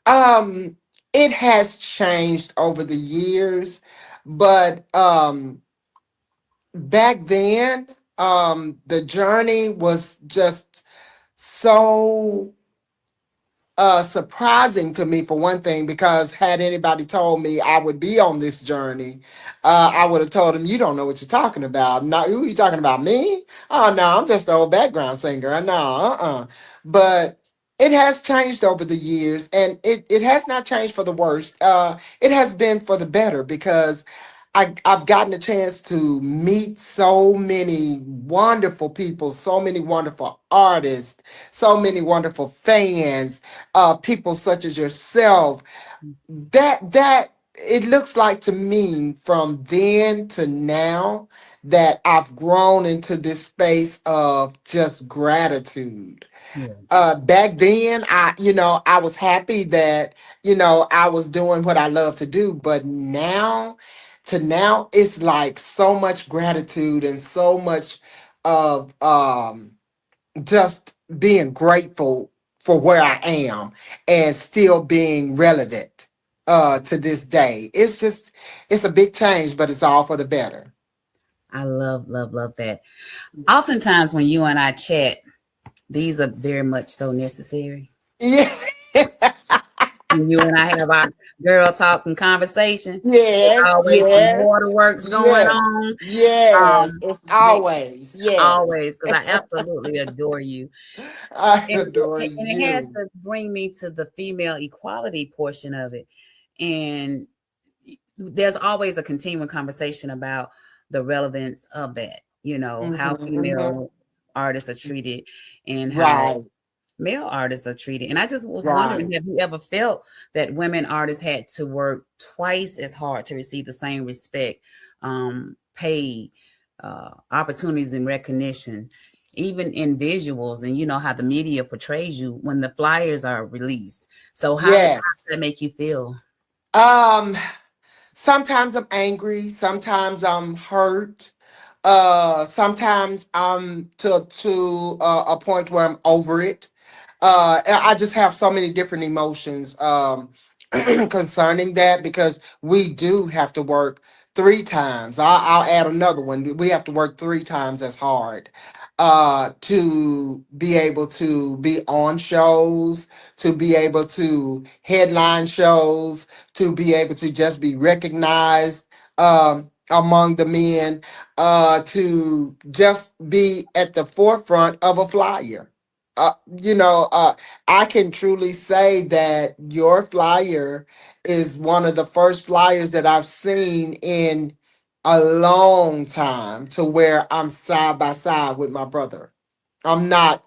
Um, it has changed over the years, but back then, the journey was just so surprising to me, for one thing, because had anybody told me I would be on this journey, I would have told them, "You don't know what you're talking about. No, you talking about me? Oh no, I'm just an old background singer. No, But it has changed over the years, and it has not changed for the worst. It has been for the better because I've gotten a chance to meet so many wonderful people, so many wonderful artists, so many wonderful fans, people such as yourself. That it looks like to me from then to now that I've grown into this space of just gratitude. Yeah. Back then, I was happy that, I was doing what I love to do, but now it's like so much gratitude and so much of just being grateful for where I am and still being relevant to this day. It's a big change, but it's all for the better. I love that. Oftentimes when you and I chat, these are very much so necessary. Yeah. When you and I have our girl talking conversation, there's Yes, always some yes, waterworks going yes, on. yes. Um, It's they always, yes. always, because I absolutely adore you. I And adore it has you. to bring me to the female equality portion of it. And there's always a continuing conversation about the relevance of that, how Hmm. female artists are treated and how Right. male artists are treated. And I just was wondering, Right. have you ever felt that women artists had to work twice as hard to receive the same respect, pay, opportunities and recognition, even in visuals, and you know how the media portrays you when the flyers are released. So how does that Yes. make you feel? Um, Sometimes I'm angry, sometimes I'm hurt. Sometimes I'm to a point where I'm over it. I just have so many different emotions concerning that, because we do have to work three times. I'll add another one. We have to work three times as hard to be able to be on shows, to be able to headline shows, to be able to just be recognized among the men, to just be at the forefront of a flyer. Uh, you know, I can truly say that your flyer is one of the first flyers that I've seen in a long time, to where I'm side by side with my brother. I'm not,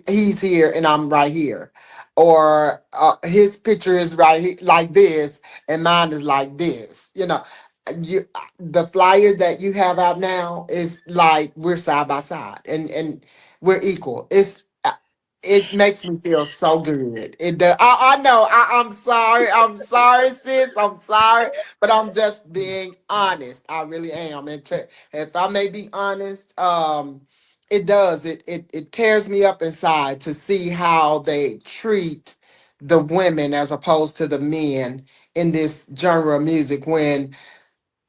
he's here and I'm right here. Or his picture is like this and mine is like this. You, the flyer that you have out now is like we're side by side, and we're equal. It makes me feel so good. It does. I know. I'm sorry. I'm sorry, sis. I'm sorry, but I'm just being honest. I really am. And if I may be honest, it does. It tears me up inside to see how they treat the women as opposed to the men in this genre of music, when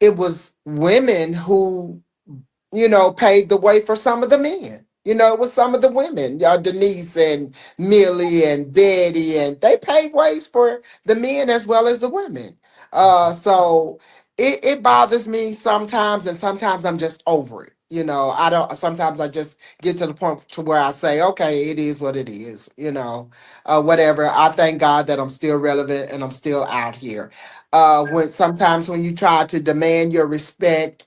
it was women who, paved the way for some of the men. It was some of the women, Denise and Millie and Betty, and they paved ways for the men as well as the women. So it bothers me sometimes, and sometimes I'm just over it. I don't. Sometimes I just get to the point to where I say, okay, it is what it is. Whatever. I thank God that I'm still relevant and I'm still out here. When you try to demand your respect,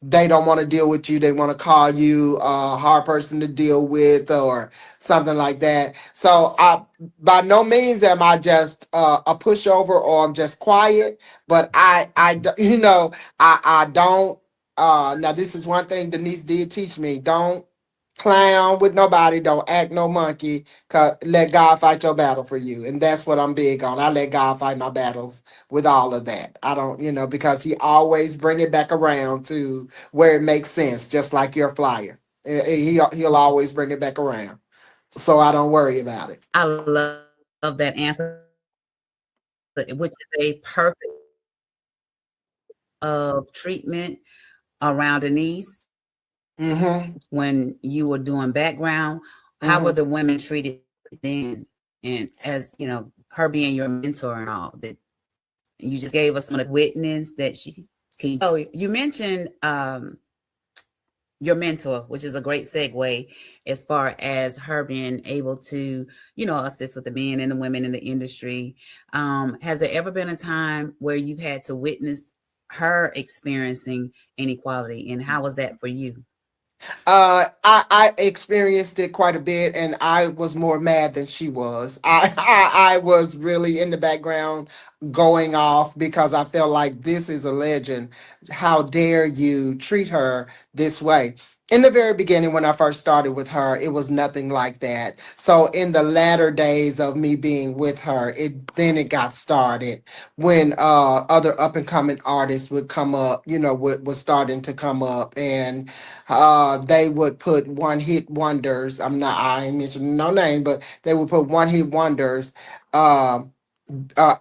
they don't want to deal with you. They want to call you a hard person to deal with or something like that. So I, by no means am I just a pushover or I'm just quiet. But I don't. Now this is one thing Denise did teach me: don't clown with nobody. Don't act no monkey. Let God fight your battle for you, and that's what I'm big on. I let God fight my battles with all of that. I don't, because He always bring it back around to where it makes sense, just like your flyer. He'll always bring it back around, so I don't worry about it. I love that answer, which is a perfect of treatment around Denise Mm-hmm. when you were doing background. How were Mm-hmm. the women treated then? And as you know, her being your mentor and all that, you just gave us some of the witness that she can. Oh, you mentioned your mentor, which is a great segue as far as her being able to, assist with the men and the women in the industry. Has there ever been a time where you've had to witness her experiencing inequality, and how was that for you? I experienced it quite a bit, and I was more mad than she was. I was really in the background going off because I felt like this is a legend. How dare you treat her this way? In the very beginning, when I first started with her, it was nothing like that. So in the latter days of me being with her, it got started when other up and coming artists would come up, was starting to come up, and they would put one hit wonders. I ain't mentioning no name, but they would put one hit wonders uh,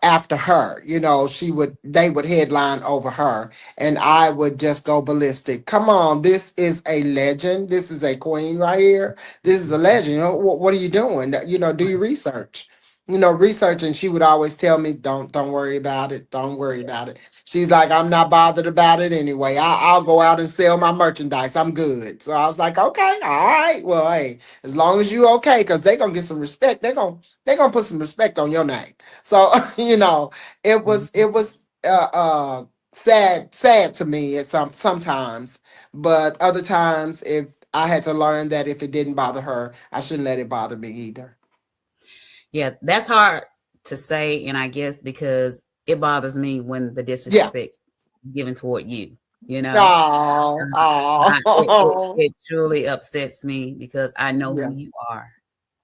after her. They would headline over her, and I would just go ballistic. Come on, this is a legend. This is a queen right here. This is a legend. What are you doing? Do your research. Research, and she would always tell me, "Don't worry about it. Don't worry about it." She's like, "I'm not bothered about it anyway. I'll go out and sell my merchandise. I'm good." So I was like, "Okay, all right. Well, hey, as long as you okay, because they're gonna get some respect. They're gonna put some respect on your name." So it was sad to me at sometimes, but other times, if I had to learn that if it didn't bother her, I shouldn't let it bother me either. Yeah, that's hard to say, and I guess because it bothers me when the Yeah. disrespect given toward you. You know, Oh, it oh. it truly upsets me because I know who Yeah. you are.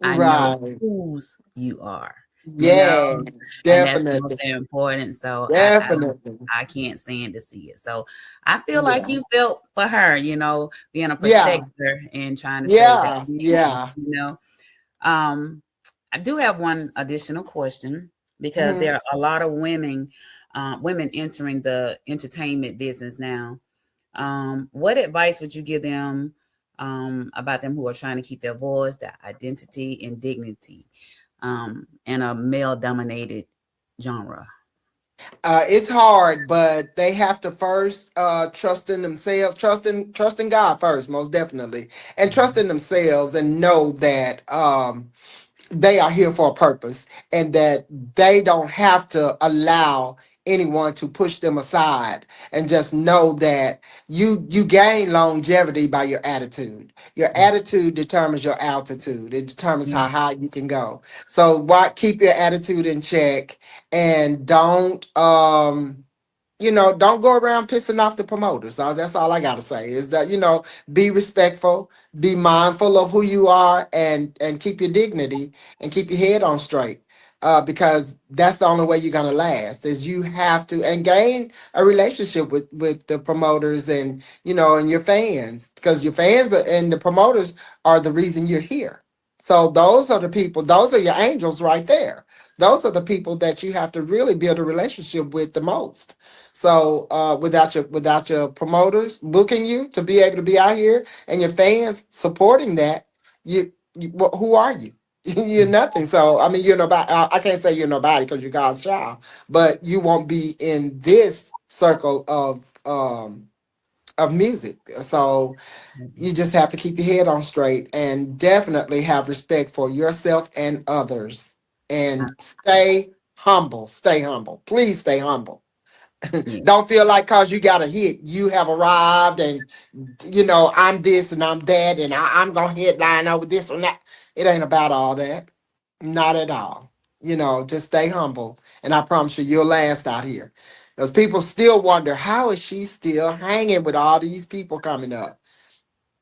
I know Right. whose you are. You know, Yes, and that's most definitely. important. So Definitely. I can't stand to see it. So I feel like Yeah. you felt for her. You know, being a Yeah. protector and trying to save that Yeah. man. Yeah. You know, um, I do have one additional question because Mhm. there are a lot of women entering the entertainment business now. What advice would you give them about them who are trying to keep their voice, their identity, and dignity in a male-dominated genre? It's hard, but they have to first trust in themselves, trust in God first, most definitely, and trust in themselves, and know that they are here for a purpose, and that they don't have to allow anyone to push them aside, and just know that you gain longevity by your attitude. Your attitude determines your altitude. It determines Yeah. how high you can go. So why keep your attitude in check, and don't go around pissing off the promoters. That's all I gotta say is that, be respectful, be mindful of who you are, and keep your dignity and keep your head on straight. Because that's the only way you're gonna last. Is you have to and gain a relationship with the promoters, and your fans, because your fans and the promoters are the reason you're here. So those are the people. Those are your angels right there. Those are the people that you have to really build a relationship with the most. So without your promoters booking you to be able to be out here, and your fans supporting that, who are you? You're nothing. So I mean, you're nobody. I can't say you're nobody because you're God's child, but you won't be in this circle of music. So you just have to keep your head on straight, and definitely have respect for yourself and others, Uh, and stay humble. Stay humble. Please stay humble. yeah. Don't feel like cause you got a hit, you have arrived, and I'm this and I'm that, and I'm gonna headline over this and that. It ain't about all that. Not at all. Just stay humble, and I promise you'll last out here. Because people still wonder, how is she still hanging with all these people coming up?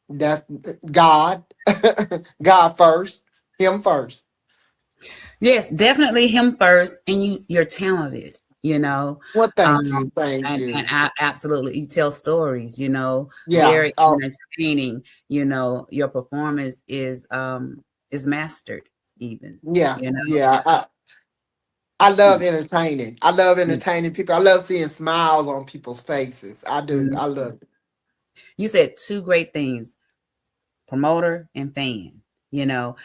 That's God. God first. Him first. Yes, definitely him first, and you're talented, you know. Well, thank Um, you. Thank and you. absolutely, you tell stories, Yeah. very Oh, entertaining. Your performance is mastered, even, yeah. you know. Yeah. I love Mm, entertaining. I love mm, entertaining people. I love seeing smiles on people's faces. I do. mm. I love it. You said two great things: promoter and fan. You know,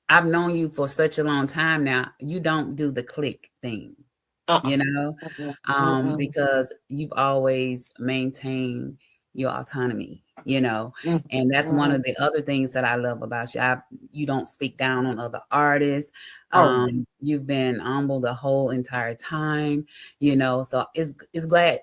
I've known you for such a long time now. You don't do the click thing. Uh-uh. you know, Mm-mm. Mm-mm. because you've always maintained your autonomy, Mm-mm. and that's one of Mm-mm. the other things that I love about you. You don't speak down on other artists. Oh, yeah. You've been humble the whole entire time, so it's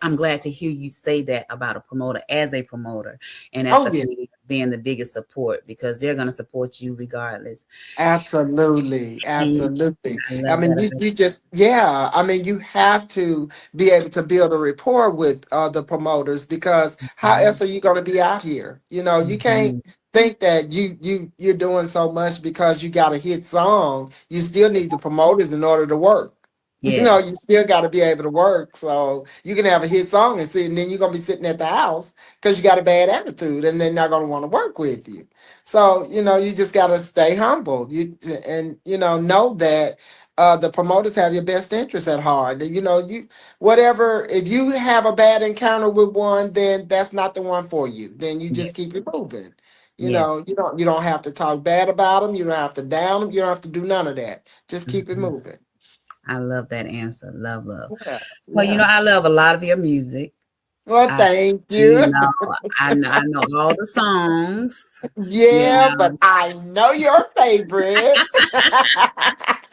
I'm glad to hear you say that about a promoter as a promoter, and that's Oh, the yeah. thing, being the biggest support, because they're going to support you regardless. Absolutely, And absolutely. I I love mean, that you just, yeah. I mean, you have to be able to build a rapport with the promoters, because how about else are you going to be out here? You can't Mhm. think that you're doing so much because you got a hit song. You still need the promoters in order to work. Yeah. You still got to be able to work. So you can have a hit song and then you're gonna be sitting at the house because you got a bad attitude, and they're not gonna want to work with you. So you just got to stay humble. Know that the promoters have your best interest at heart. You whatever. If you have a bad encounter with one, then that's not the one for you. Then you Yeah. just keep it moving. Yes. You don't have to talk bad about them. You don't have to down them. You don't have to do none of that. Just keep it Mhm. moving. I love that answer. Love, love. Yeah. Well, Yeah. I love a lot of your music. Well, I, thank you you. know, I know all the songs. You Yeah, but know, I know your favorite.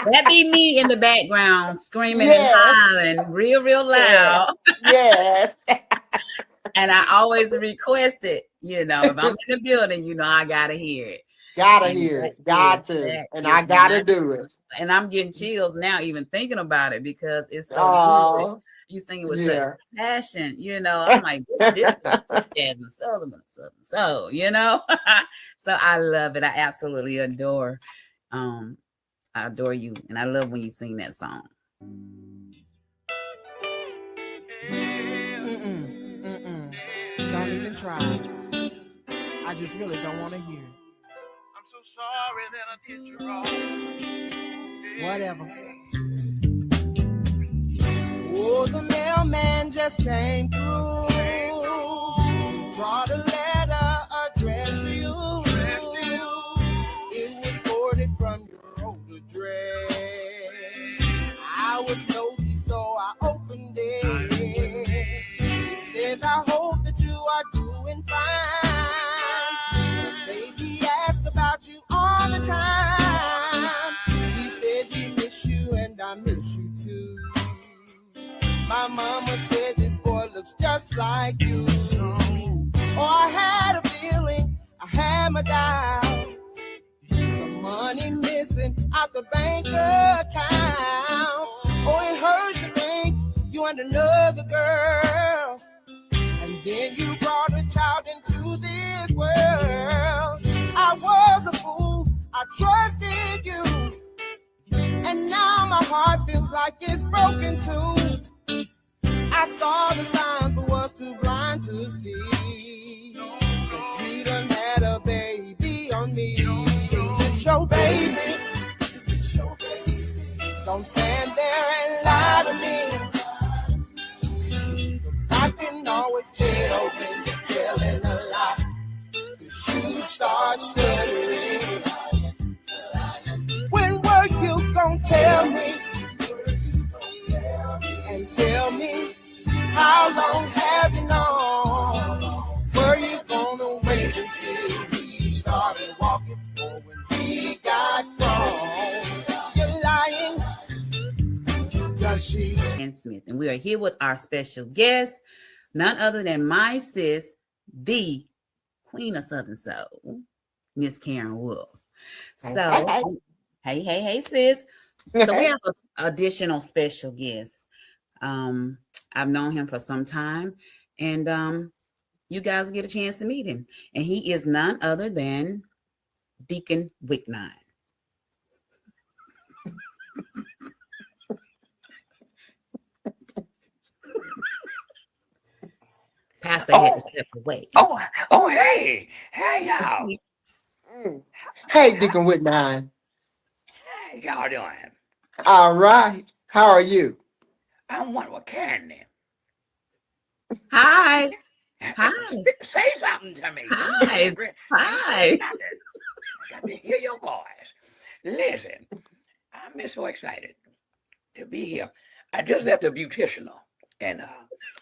that be me in the background screaming and Yes. hollering real, real Yeah. loud. Yes. And I always request it, if I'm in the building, I gotta hear it. Gotta hear it. Got to. And I gotta do it. And I'm getting chills now, even thinking about it, because it's so good. Oh, You sing it with yeah. such passion, I'm like, this is just Jasmine Sullivan, so, so I love it. I absolutely adore you, and I love when you sing that song. Don't even try. I just really don't want to hear it. I'm so sorry that I did you wrong. Whatever. Oh, the mailman just came through. He brought a letter addressed to you. It was forwarded from your old address. I was nosy, so I opened it. It says, I hope that you are doing fine. Baby asked about you all the time. He said he miss you and I miss you too. My mama said this boy looks just like you. Oh, I had a feeling, I had my doubt. Some money missing out the bank account. Oh, it hurts to think you and another girl. And then you brought a child into this world. I was a fool, I trusted you. And now my heart feels like it's broken too. I saw the signs but was too blind to see. That you done had a baby on me. It's your baby. It's your baby. Don't stand there and lie to me. 'Cause I can always tell when you're telling a lie. 'Cause you start stuttering. When were you gonna tell me? And tell me, how long have you known? Were you gonna wait until he started walking, or when he got gone? You're lying. Does she? And Smith, and we are here with our special guest, none other than my sis, the Queen of Southern Soul, Miss Karen Wolfe. So, hey, sis. So we have an additional special guest. I've known him for some time, and you guys get a chance to meet him. And he is none other than Deacon Wicknine. Pastor had to step away. Oh, hey, y'all. Hey, Deacon Wicknine. How y'all doing? All right. How are you? I'm one with Candy. Hi. Say something to me. Hi. I got to hear your voice. Listen, I'm so excited to be here. I just left a beautician, and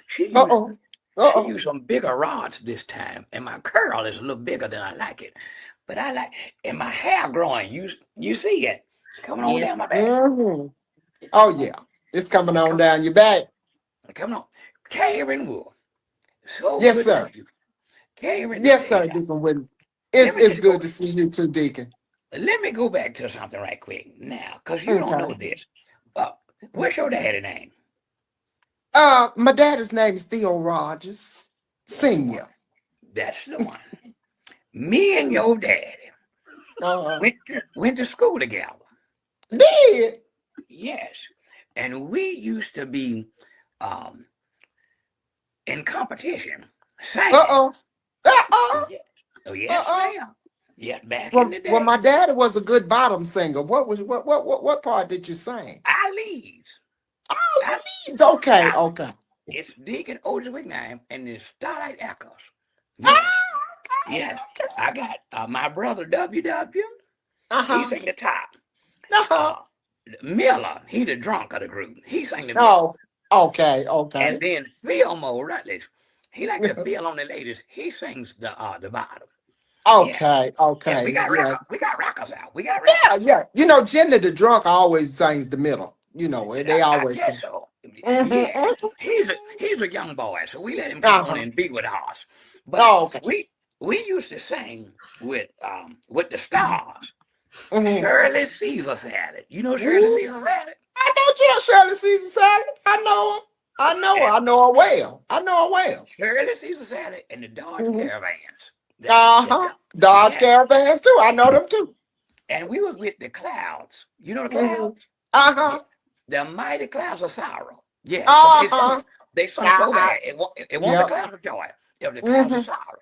she used some bigger rods this time, and my curl is a little bigger than I like it. But I like, and my hair growing. You see it coming on down my back. Mm-hmm. Oh yeah, it's coming on down your back. Come on, Karen Wolfe. So Yes, good sir. to see you. Karen. Yes, sir, Deacon Wicknine. It's good to see you too, Deacon. Let me go back to something right quick now, because you don't know this. What's your daddy's name? My daddy's name is Theo Rogers Senior. That's the one. Me and your daddy went to school together. Did? Yes. And we used to be in competition. Singing. Oh, yes, ma'am. Yes, back in the day. Well, my daddy was a good bottom singer. What part did you sing? I leads. Okay. It's Deacon Otis Wicknine and the Starlight Echoes. Yes. I got my brother WW. He sang the top. Miller, he the drunk of the group. He sang the middle. Okay. And then Fillmore Rutledge, he like to feel on the ladies. He sings the bottom. Okay. Yeah, we got rockers out. We got rockers. Yeah. You know, Jenny the drunk always sings the middle. You know, they always I guess so. Yeah, he's a young boy, so we let him come on and be with us. But Okay. we used to sing with the stars. Mhm. Shirley Caesar salad. You know Shirley Ooh, Caesar salad? I know Jill Shirley Caesar salad. I know her. I know her. And I know her well. I know her well. Shirley Caesar salad and the Dodge Mhm. Caravans. Uh-huh. Dodge Yeah. Caravans too. I know them too. And we was with the clouds. You know the Mhm. clouds? Yeah. Uh-huh. The mighty clouds of sorrow. Yeah, because Uh-huh. they sung so Uh-huh. bad. It wasn't the Yep. clouds of joy. It was the clouds of Mm-hmm. sorrow.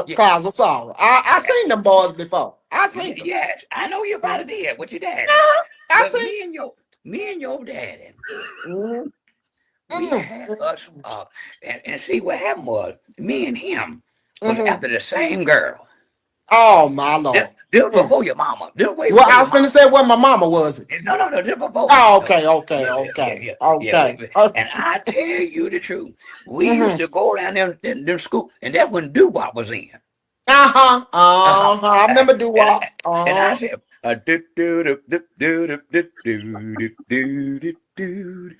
Yeah. Clouds of sorrow. I Yeah. seen them boys before. I seen them. Yes. I know you Mhm. probably did with your daddy. Uh-huh. I But seen. me and your daddy, Mhm. we had us and see what happened was me and him was Mm-hmm. after the same girl. Oh my This, Lord. this was Mm. before your mama. This was way Well, before I your was finna mama. say what my mama was it. No, this before. Oh, No. okay, okay, Yeah, yeah, yeah, okay, yeah, yeah. okay. And I tell you the truth, we used Mm-hmm. to go around them school, and that's when doo-wop was in. Uh-huh. Uh-huh. Uh-huh. I Uh, remember do and what? and I Uh-huh. said, do do do do do do do do do do do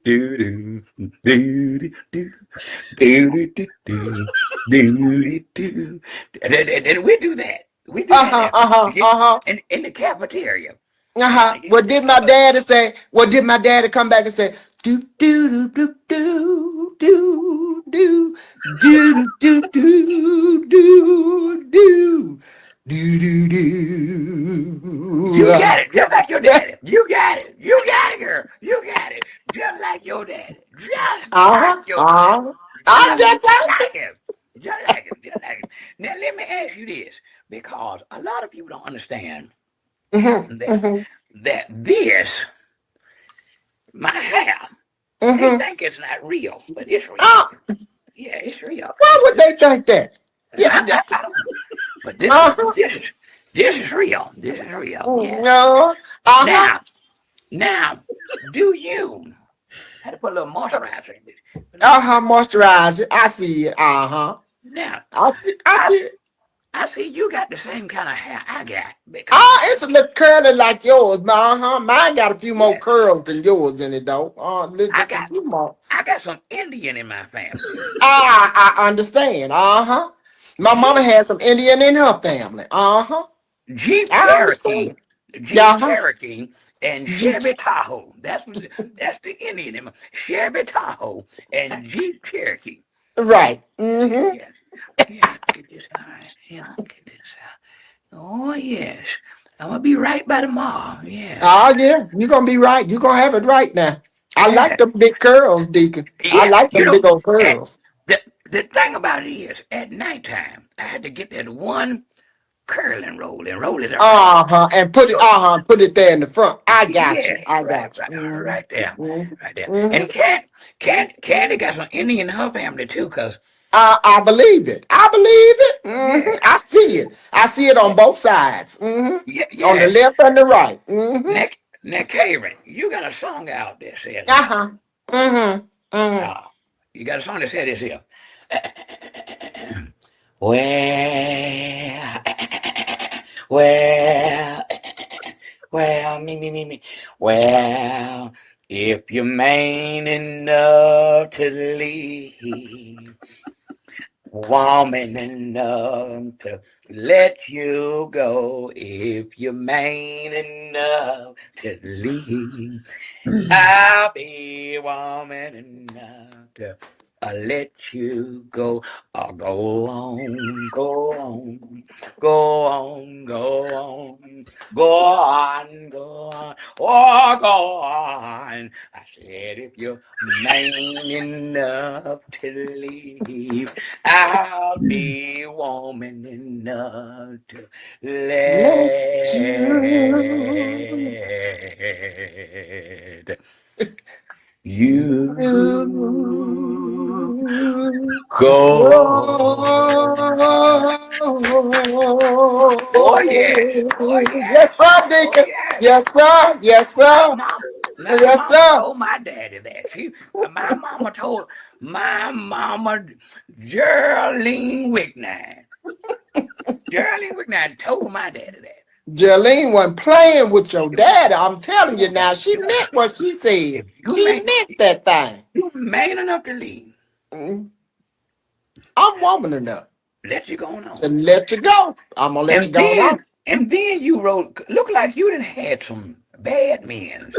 do do do do do. And we do that. We do that Uh-huh. now. Uh-huh. Yeah, Uh-huh. in the cafeteria. Uh-huh. What did my daddy say? What did my daddy come back and say? Do do do do do do do do do do do do do do You do. got it, just like your daddy. You got it. You got it, girl. You got it, just like your daddy. Just like Uh-huh. your daddy. Uh-huh. I Just just like like him. Just like him. Just like him. Now let me ask you this, because a lot of people don't understand it. that Mm-hmm. this my hair. They Mm-hmm. think it's not real, but it's real. Uh, Yeah, it's real. why would they think that? Yeah. I don't know. But this is Uh-huh. this is this is real. This is real. Yes. No. Uh-huh. Now, now, do you had to put a little moisturizer in it? Put a little Uh-huh. moisturizer. Moisturize it. I see it. Uh-huh. Now, I see. I I see it. I see you got the same kind of hair I got Ah, because it's a little curly like yours, but uh-huh. Mine got a few more yeah, curls than yours in it, though. I Just a got few more. I got some Indian in my family. I understand. Uh-huh. My mama Jeep had some Indian in her family. Uh-huh. Jeep I Cherokee, understand. Jeep Yeah, uh-huh. Cherokee, and Chevy Tahoe. That's the Indian in my Chevy Tahoe and Jeep Cherokee. Yeah, Right. Mm-hmm. yeah, yeah. Get this all right. Yeah, get this out. Oh yes, I'm gonna be right by tomorrow. Yes. Oh, yeah. You're gonna be right. You're gonna have it right now. I like Yeah, them big curls, Deacon. I yeah. like them big old At, curls. the thing about it is, at nighttime, I had to get that one curling roll and roll it around. Uh-huh. And put it, So uh-huh, put it there in the front. I got you. yeah, I right, got you. right, Mm-hmm. right there, right there. Mm-hmm. And Candy got some Indian in her family too, cause I believe it. I believe it. yeah, I see it. I see it yeah, on both sides. yeah, On the yes. left and the right. Now, Karen, you got a song out that says Uh-huh. Mm-hmm. Mm-hmm. uh, you got a song that says this here. Well, well, me. Well, if you're man enough to leave, woman enough to let you go, if you're man enough to leave, I'll be woman enough to let you go. Go on, go on, go on, go on, go on, go on, oh, go on. I said, if you're man enough to leave, I'll be woman enough to Let you let you go. Oh yes, oh Yes, yes, sir, oh Deacon. yes. Yes, sir. Yes, My sir. mom, my Yes, mama sir. told my daddy that. My mama Geraldine Wicknine. Geraldine Wicknine told my daddy that. Jolene wasn't playing with your daddy. I'm telling you now, she meant what she said. If you She man, meant that thing. you man enough to leave, Mm. I'm woman enough let you go to on. let you go. I'm gonna let you And go on. then you wrote, look like you done had some bad men.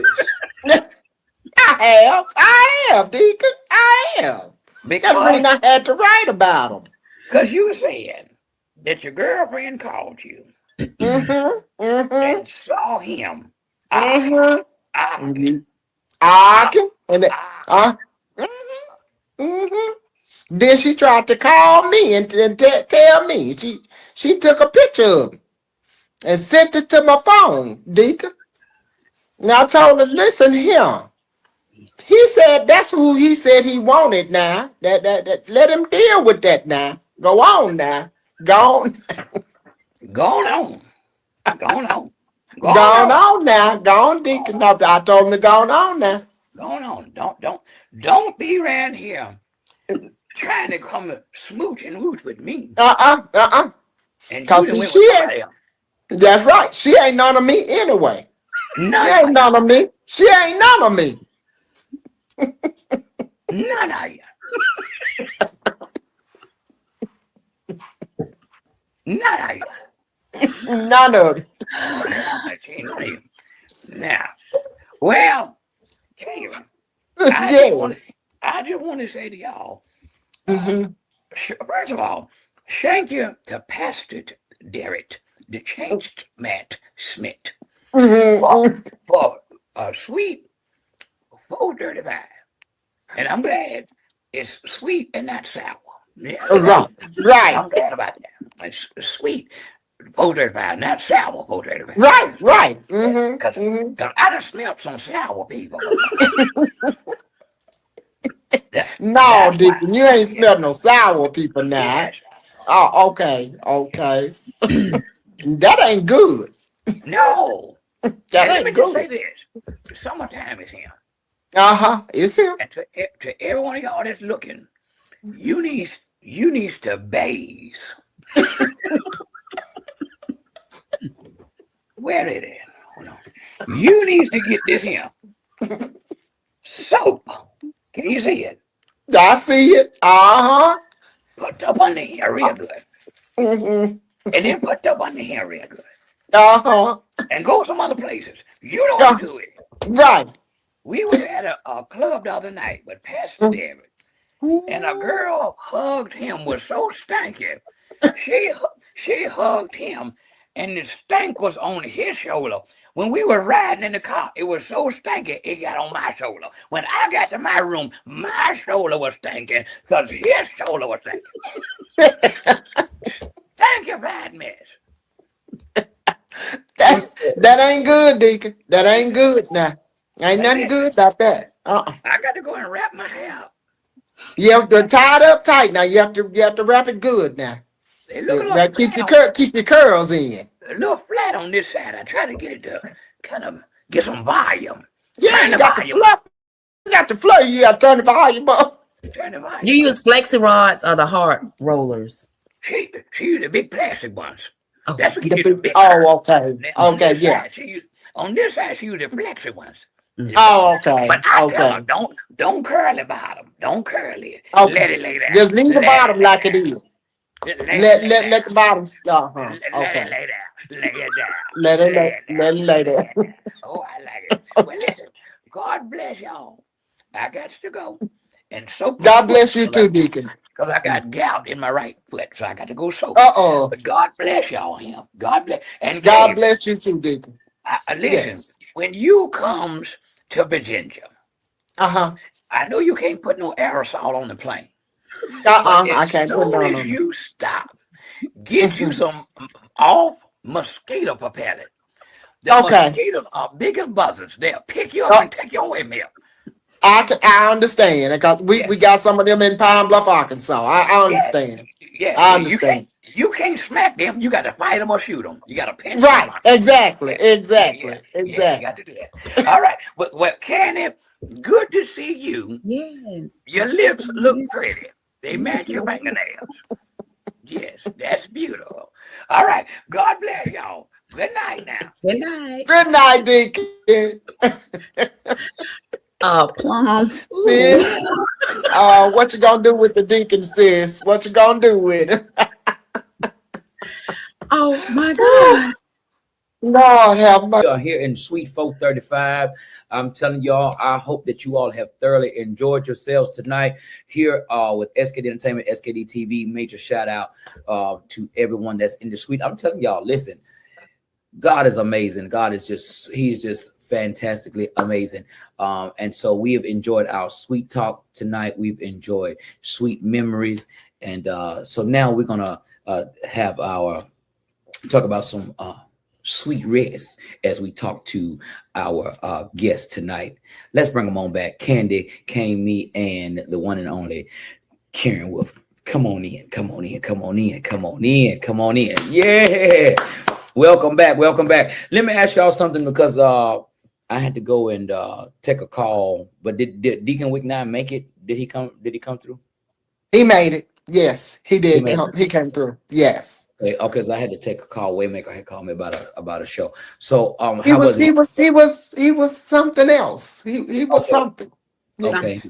I have, Deacon. I have. That's Because when I had to write about them. you said that your girlfriend called you Mm-hmm. Mm-hmm. and saw him Mm-hmm. arguing, I arguing, can. And arguing. mm-hmm. Then she tried to call me and tell me. She took a picture of it and sent it to my phone, Deacon. And I told her, listen here. He said that's who he said he wanted now. That let him deal with that now. Go on now. Go on. Go on. Go on. Go Go on. on now. Go on, Deacon. No, I told him to go on now. Go on. Don't be around here trying to come smooch and wooch with me. And you Cause done see, went she with ain't somebody else. that's right. She ain't none of me anyway. She None ain't of none of me. She ain't none of me. you. None of you. None of you. None of it. None of you. Now, well, Karen, Yes. I just want to say to y'all, Mm-hmm. first of all, thank you to Pastor Derek, the changed Matt Smith, for, Mm-hmm. for a sweet 435. And I'm glad it's sweet and not sour. Yeah, Right. Right. I'm glad about that. It's sweet 435, not sour 435. Right. Yes. Right. Because Mm-hmm. Mm-hmm. I just smelled some sour people before. No, That's why. Deacon, you ain't Yes. smelled no sour people now. Yes. Oh, okay. Okay. That ain't good. No. That And let me ain't just good. say this. Summertime is here. Uh-huh. It's him. And to every one of y'all that's looking, you need to bathe. Where it is? Hold on. You need to get this here. Soap. Can you see it? I see it. Uh-huh. Put up on the hair real good. Mm-hmm. And then put up on the hair real good. Uh-huh. And go some other places. You don't Yeah. do it. Right. We was at a club the other night with Pastor David. And a girl hugged him was so stanky. She hugged him, and the stank was on his shoulder. When we were riding in the car, it was so stanky it got on my shoulder. When I got to my room, my shoulder was stinking because his shoulder was stinking. Thank you, bad mess. That ain't good, Deacon. That ain't good now. Ain't But nothing listen, good about that. Uh-uh. I got to go and wrap my hair up. You have to tie it up tight now. You have to wrap it good now. They look a You little gotta keep flat your on keep your curls in. a little flat on this side. I try to get it to kind of get some volume. Yeah, Turn you the got the volume fluff. up. You got the fluff. You got to turn the volume up. Turn the You volume up. use flexi rods or the hard rollers? She used the big plastic ones. Oh, That's what The gives you the big, big curl. oh, okay. Then Okay, yeah. on this side she used the flexi ones. Oh, okay. But I tell her, Okay. don't curl the bottom. Don't curl it. Okay. Let it lay down. Just leave the Let it bottom lay like it down. is. Let it Let lay let down. let the bottom. Uh-huh. Let it Okay. lay down. Lay it down. Let it Lay lay. it Let down. it lay Lay there. it down. Oh, I like it. Well, listen. God bless y'all. I got to go and soak my God foot bless you too, Deacon. because I got gout in my right foot, so I got to go soak it. Uh-oh. But God bless y'all him. God bless. And God Gabe, bless you too, Deacon. listen, Yes. when you comes to Virginia, Uh-huh. I know you can't put no aerosol on the plane, but Uh-uh. as I can't put soon down as on you stop, get you it. some off mosquito propellant. The Okay. mosquitoes are big as buzzards. They'll pick you up Oh, and take you away, Mill. I understand because Yeah, we got some of them in Pine Bluff, Arkansas. I yeah, understand. yeah, I yeah. understand. You can't smack them. You got to fight them or shoot them. You got to pinch them or Right. punch them. Exactly. Yeah, Exactly. yeah. You Exactly. got to do that. All right. Well, Candy, good to see you. yes. Your lips look pretty. They match your fingernails. Yes, that's beautiful. All right. God bless y'all. Good night now. Good night. Good night, Deacon. Plum. Sis, what you gonna do with the Deacon, sis? What you gonna do with him? Oh my God. Lord have mercy. We are here in Suite 435. I'm telling y'all, I hope that you all have thoroughly enjoyed yourselves tonight here with SKD Entertainment, SKD TV. Major shout out to everyone that's in the suite. I'm telling y'all, listen, God is amazing. God is just, he's just fantastically amazing. And so we have enjoyed our sweet talk tonight. We've enjoyed sweet memories. And so now we're going to have our talk about some sweet rest as we talk to our guest tonight. Let's bring them on back. KandiKane, me, and the one and only Karen Wolfe. Come on in, come on in, come on in, come on in, come on in. Yeah. Welcome back. Welcome back. Let me ask y'all something because I had to go and take a call. But did Deacon Wicknine make it? Did he come? Did he come through? He made it. Yes, he did. made He came through. Yes. Okay, because I had to take a call. Waymaker had called me about a show. So He how was it? something else. He was Okay. something. Okay.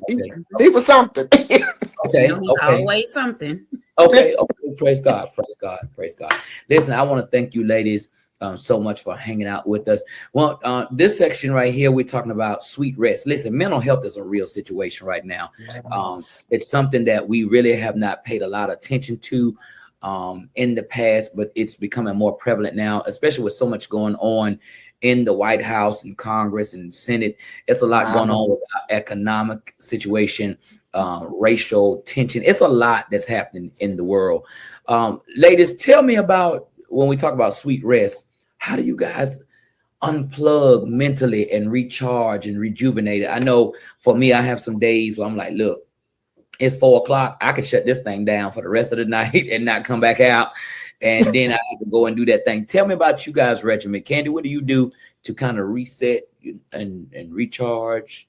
He was something. Okay. He's Okay. always something. Okay. Praise God. Praise God. Praise God. Listen, I want to thank you, ladies, so much for hanging out with us. Well, this section right here, we're talking about sweet rest. Listen, mental health is a real situation right now. It's something that we really have not paid a lot of attention to in the past, but it's becoming more prevalent now, especially with so much going on in the White House and Congress and Senate. It's a lot going on with our economic situation, racial tension. It's a lot that's happening in the world. Ladies, tell me about when we talk about sweet rest, how do you guys unplug mentally and recharge and rejuvenate it? I know for me, I have some days where I'm like, look, it's 4 o'clock. I can shut this thing down for the rest of the night and not come back out. And then I have to go and do that thing. Tell me about you guys' regimen. Kandi, what do you do to kind of reset and recharge?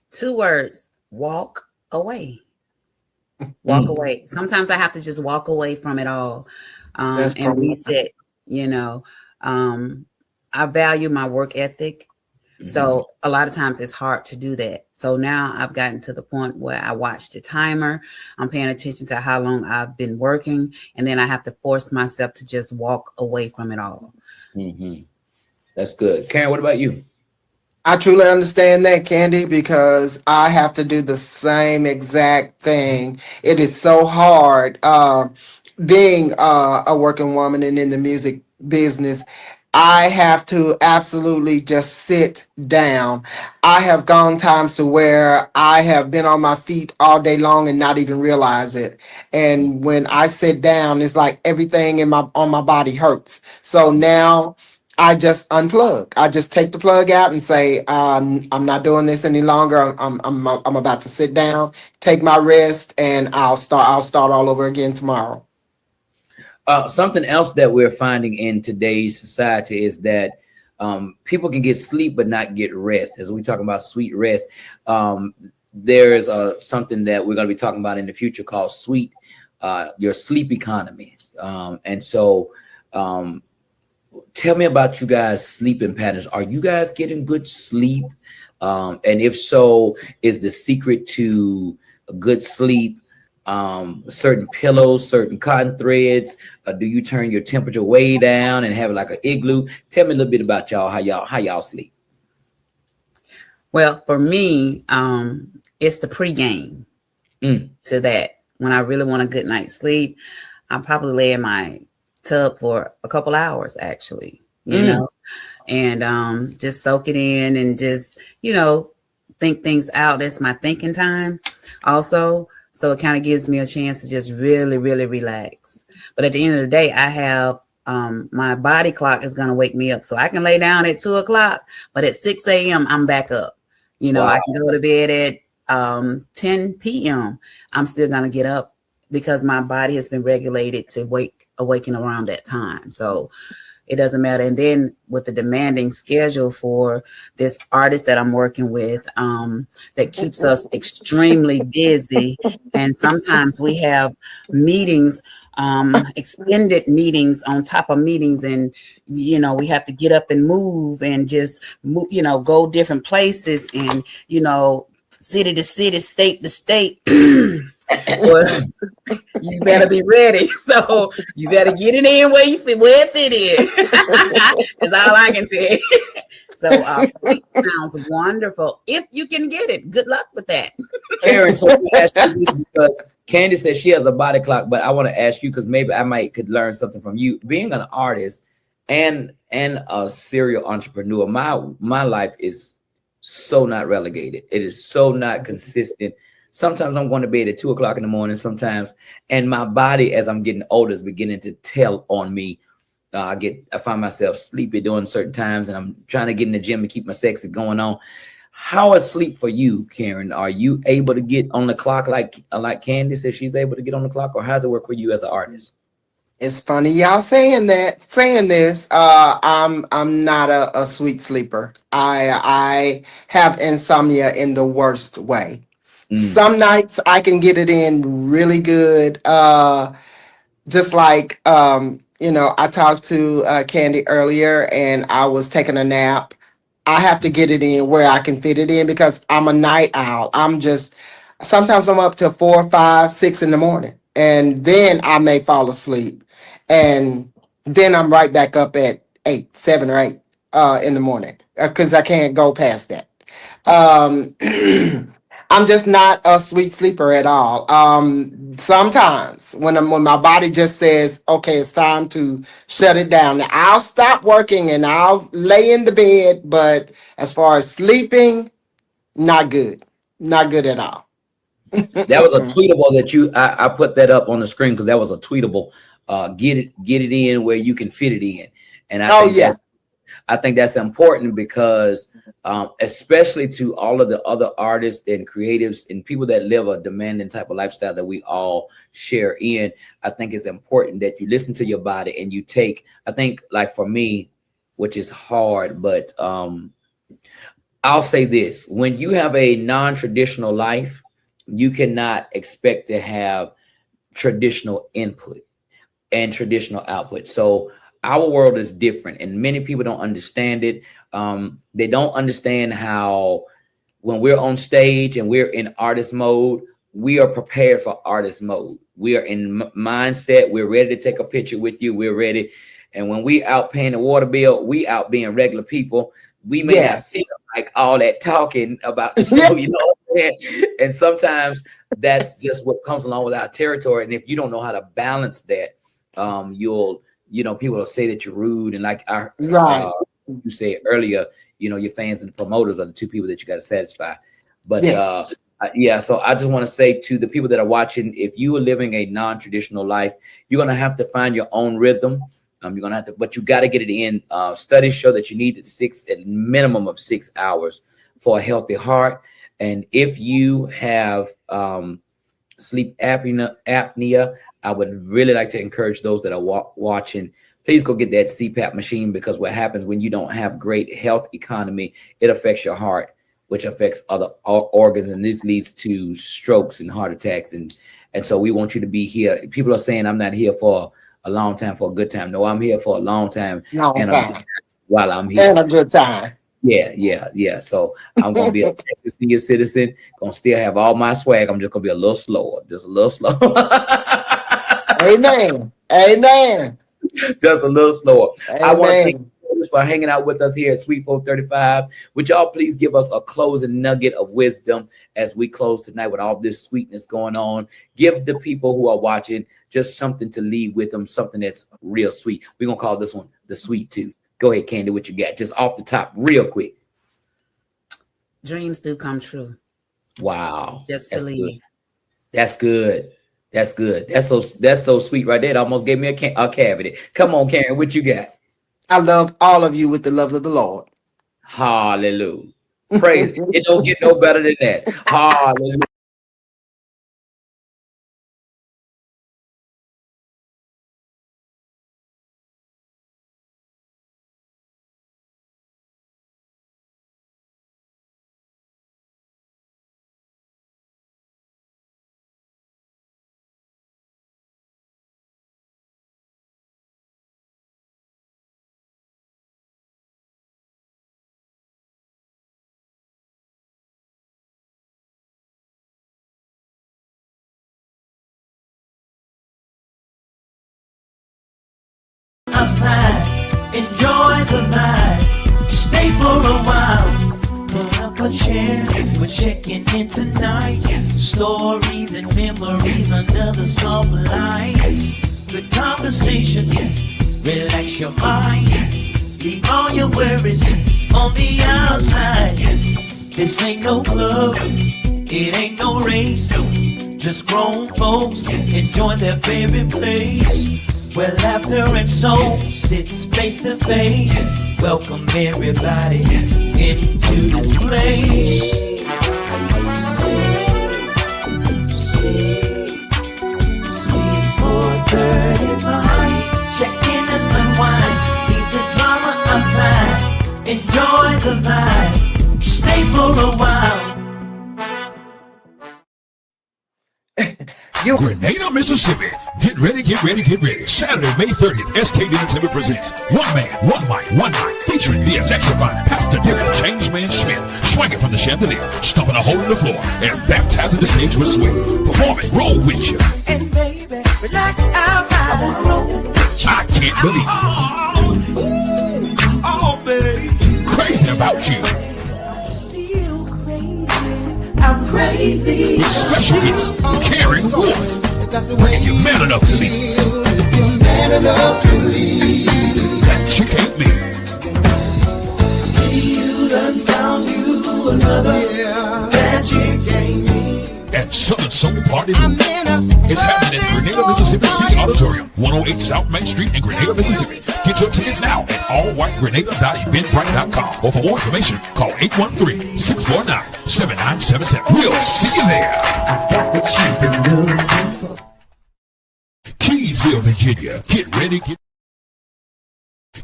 2 words: walk away. Walk away. Sometimes I have to just walk away from it all and reset. You know, I value my work ethic. So a lot of times it's hard to do that. So now I've gotten to the point where I watch the timer. I'm paying attention to how long I've been working. And then I have to force myself to just walk away from it all. That's good. Karen, what about you? I truly understand that, Kandi, because I have to do the same exact thing. It is so hard being a working woman and in the music business. I have to absolutely just sit down. I have gone times to where I have been on my feet all day long and not even realize it. And when I sit down, it's like everything on my body hurts. So now I just unplug. I just take the plug out and say, I'm not doing this any longer. I'm about to sit down, take my rest, and I'll start all over again tomorrow. Something else that we're finding in today's society is that people can get sleep but not get rest. As we talk about sweet rest, there is something that we're going to be talking about in the future called your sleep economy. And so tell me about you guys' sleeping patterns. Are you guys getting good sleep? And if so, is the secret to a good sleep certain pillows, certain cotton threads? Do you turn your temperature way down and have it like an igloo? Tell me a little bit about y'all, how y'all sleep. Well, for me, it's the pregame to that. When I really want a good night's sleep, I probably lay in my tub for a couple hours, actually, you know, and just soak it in and just, think things out. That's my thinking time also. So it kind of gives me a chance to just really, really relax. But at the end of the day, I have my body clock is going to wake me up. So I can lay down at 2 o'clock, but at 6 a.m., I'm back up. Wow. I can go to bed at 10 p.m. I'm still going to get up because my body has been regulated to awaken around that time. So it doesn't matter. And then with the demanding schedule for this artist that I'm working with, that keeps us extremely busy. And sometimes we have meetings extended meetings on top of meetings, and we have to get up and move and just move, go different places, and city to city, state to state. Well, you better be ready. So you better get it in where it fit in. That's all I can say. So sleep sounds wonderful. If you can get it, good luck with that. Karen, so let me ask you this, because Candy says she has a body clock, but I want to ask you, because maybe I could learn something from you. Being an artist and a serial entrepreneur, my life is so not relegated. It is so not consistent. Sometimes I'm going to bed at 2 o'clock in the morning sometimes, and my body, as I'm getting older, is beginning to tell on me. I find myself sleepy during certain times, and I'm trying to get in the gym and keep my sexy going on. How is sleep for you, Karen? Are you able to get on the clock like Candy says she's able to get on the clock, or how does it work for you as an artist? It's funny y'all saying this. I'm not a sweet sleeper. I have insomnia in the worst way. Some nights I can get it in really good. Just like I talked to Candy earlier, and I was taking a nap. I have to get it in where I can fit it in because I'm a night owl. Sometimes I'm up to 4, 5, 6 in the morning, and then I may fall asleep, and then I'm right back up at 8, 7 or 8 in the morning because I can't go past that. Um, I'm just not a sweet sleeper at all. Sometimes when my body just says, okay, it's time to shut it down, now, I'll stop working and I'll lay in the bed. But as far as sleeping, not good. Not good at all. That was a tweetable that I put that up on the screen because that was a tweetable. Get it in where you can fit it in, and I think that's important because especially to all of the other artists and creatives and people that live a demanding type of lifestyle that we all share in, I think it's important that you listen to your body and you take, I think like for me, which is hard, but I'll say this: when you have a non-traditional life, you cannot expect to have traditional input and traditional output. So our world is different, and many people don't understand it. They don't understand how when we're on stage and we're in artist mode, we are prepared for artist mode. We are in mindset. We're ready to take a picture with you. We're ready. And when we out paying the water bill, we out being regular people. We may not feel like all that talking about the show, you know what I'm saying? And sometimes that's just what comes along with our territory. And if you don't know how to balance that, people will say that you're rude. And like you said earlier, your fans and the promoters are the two people that you got to satisfy. But so I just want to say to the people that are watching, if you are living a non-traditional life, you're going to have to find your own rhythm. You're going to have to, but you got to get it in. Studies show that you need at minimum of 6 hours for a healthy heart. And if you have sleep apnea, I would really like to encourage those that are watching, please go get that CPAP machine, because what happens when you don't have great health economy, it affects your heart, which affects other organs, and this leads to strokes and heart attacks. And so we want you to be here. People are saying I'm not here for a long time, for a good time. No, I'm here for a long time, while I'm here. And a good time. Yeah. So I'm gonna be a Texas senior citizen, gonna still have all my swag. I'm just gonna be a little slower, just a little slower. Amen. Just a little slower. Amen. I want to thank you for hanging out with us here at Sweet 435. Would y'all please give us a closing nugget of wisdom as we close tonight with all this sweetness going on? Give the people who are watching just something to leave with them, something that's real sweet. We're gonna call this one the sweet tooth. Go ahead, Candy, what you got? Just off the top, real quick. Dreams do come true. Wow. Just believe. That's good. That's so sweet right there. It almost gave me a cavity. Come on, Karen, what you got? I love all of you with the love of the Lord. Hallelujah. Praise. It don't get no better than that. Hallelujah. outside. Enjoy the night. Stay for a while. Pull up a chair. We're checking in tonight. Stories and memories under the soft lights. Good conversation. Relax your mind. Leave all your worries on the outside. This ain't no club. It ain't no race. Just grown folks enjoy their favorite place, where laughter and soul sits face to face. Welcome everybody into this place. Sweet 4:35. Check in and unwind. Leave the drama outside. Enjoy the vibe. Stay for a while. Grenada, Mississippi. Get ready, get ready, get ready. Saturday, May 30th, SK Entertainment presents One Man, One Mic, One Night, featuring the electrifying Pastor Deacon Changeman Smith, swinging from the chandelier, stumping a hole in the floor, and baptizing the stage with sweat. Performing, roll with you. And baby, relax out. I wanna roll. I can't believe it. Oh, baby. Crazy about you. Still crazy. I'm crazy. With special guest, Karen Wolfe. Bringing you man enough to leave. That you can't leave. See you done found you another that you can't leave. And Southern Soul Party is happening at Grenada, Mississippi City Auditorium, 108 South Main Street in Grenada, Mississippi. Get your tickets now at allwhitegrenada.eventbrite.com. Or for more information, call 813-649-7977. We'll see you there. I got what you've been looking for. Keysville, Virginia. Get ready, get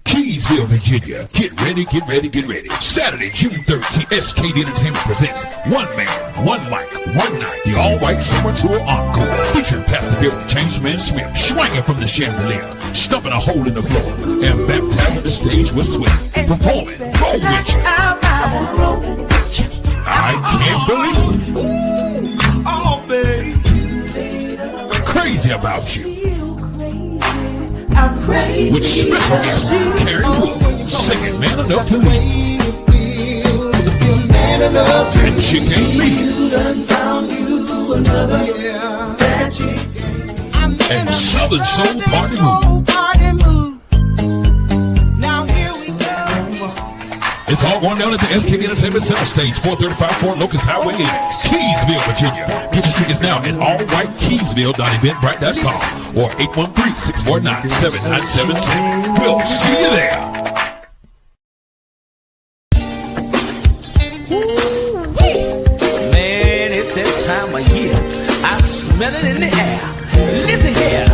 Keysville, Virginia. Get ready, get ready, get ready. Saturday, June 13th, SKD Entertainment presents One Man, One Mic, One Night, the all-white summer tour encore. Featuring Pastor Deacon Changeman Smith, swinging from the chandelier, stumping a hole in the floor, and baptizing the stage with sweat. Performing, roll with you. I can't believe it. Oh, baby. Crazy about you. I'm crazy. With special guest Karen Wolfe, singing Man Enough to Leave. And she can't leave. And Southern Soul Party Move. Now here we go. It's all going down at the SK Entertainment Center Stage, 435 Fort Locust Highway in Keysville, Virginia. Get your tickets now at allwhitekeysville.eventbrite.com or 813-649-7977. We'll see you there. Man, it's that time of year. I smell it in the air. Listen here. I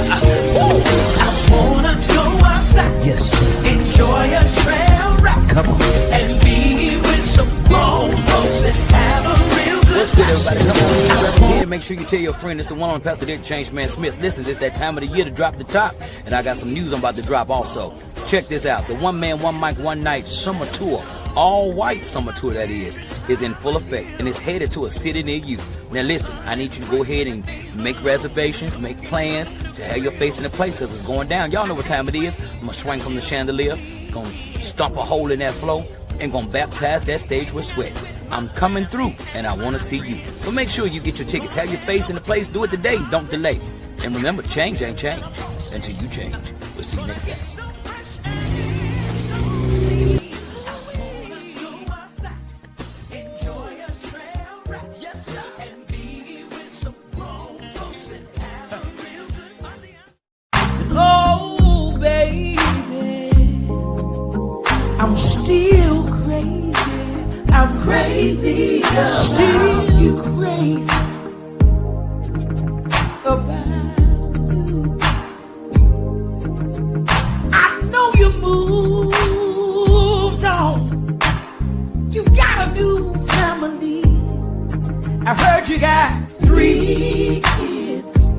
wanna go outside. Yes, sir. Enjoy a trail ride. Come on. And be with some grown folks and have a real good time. Come on. Yeah, make sure you tell your friend it's the one on Pastor Deacon Changeman Smith. Listen, it's that time of the year to drop the top. And I got some news I'm about to drop also. Check this out. The One Man, One Mic, One Night summer tour, all white summer tour that is in full effect. And it's headed to a city near you. Now listen, I need you to go ahead and make reservations, make plans to have your face in the place because it's going down. Y'all know what time it is. I'm going to swing from the chandelier, going to stomp a hole in that floor, and going to baptize that stage with sweat. I'm coming through, and I want to see you. So make sure you get your tickets. Have your face in the place. Do it today. Don't delay. And remember, change ain't change until you change. We'll see you next time. Oh, baby, I'm still crazy. I'm crazy. Still you crazy about you. I know you moved on. You got a new family. I heard you got 3 kids.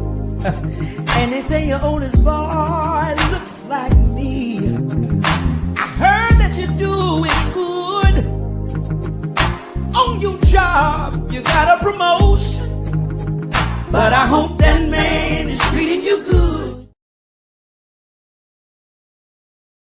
And they say your oldest boy looks like me. I heard that you're doing good. On your job, you got a promotion. But I hope that man is treating you good.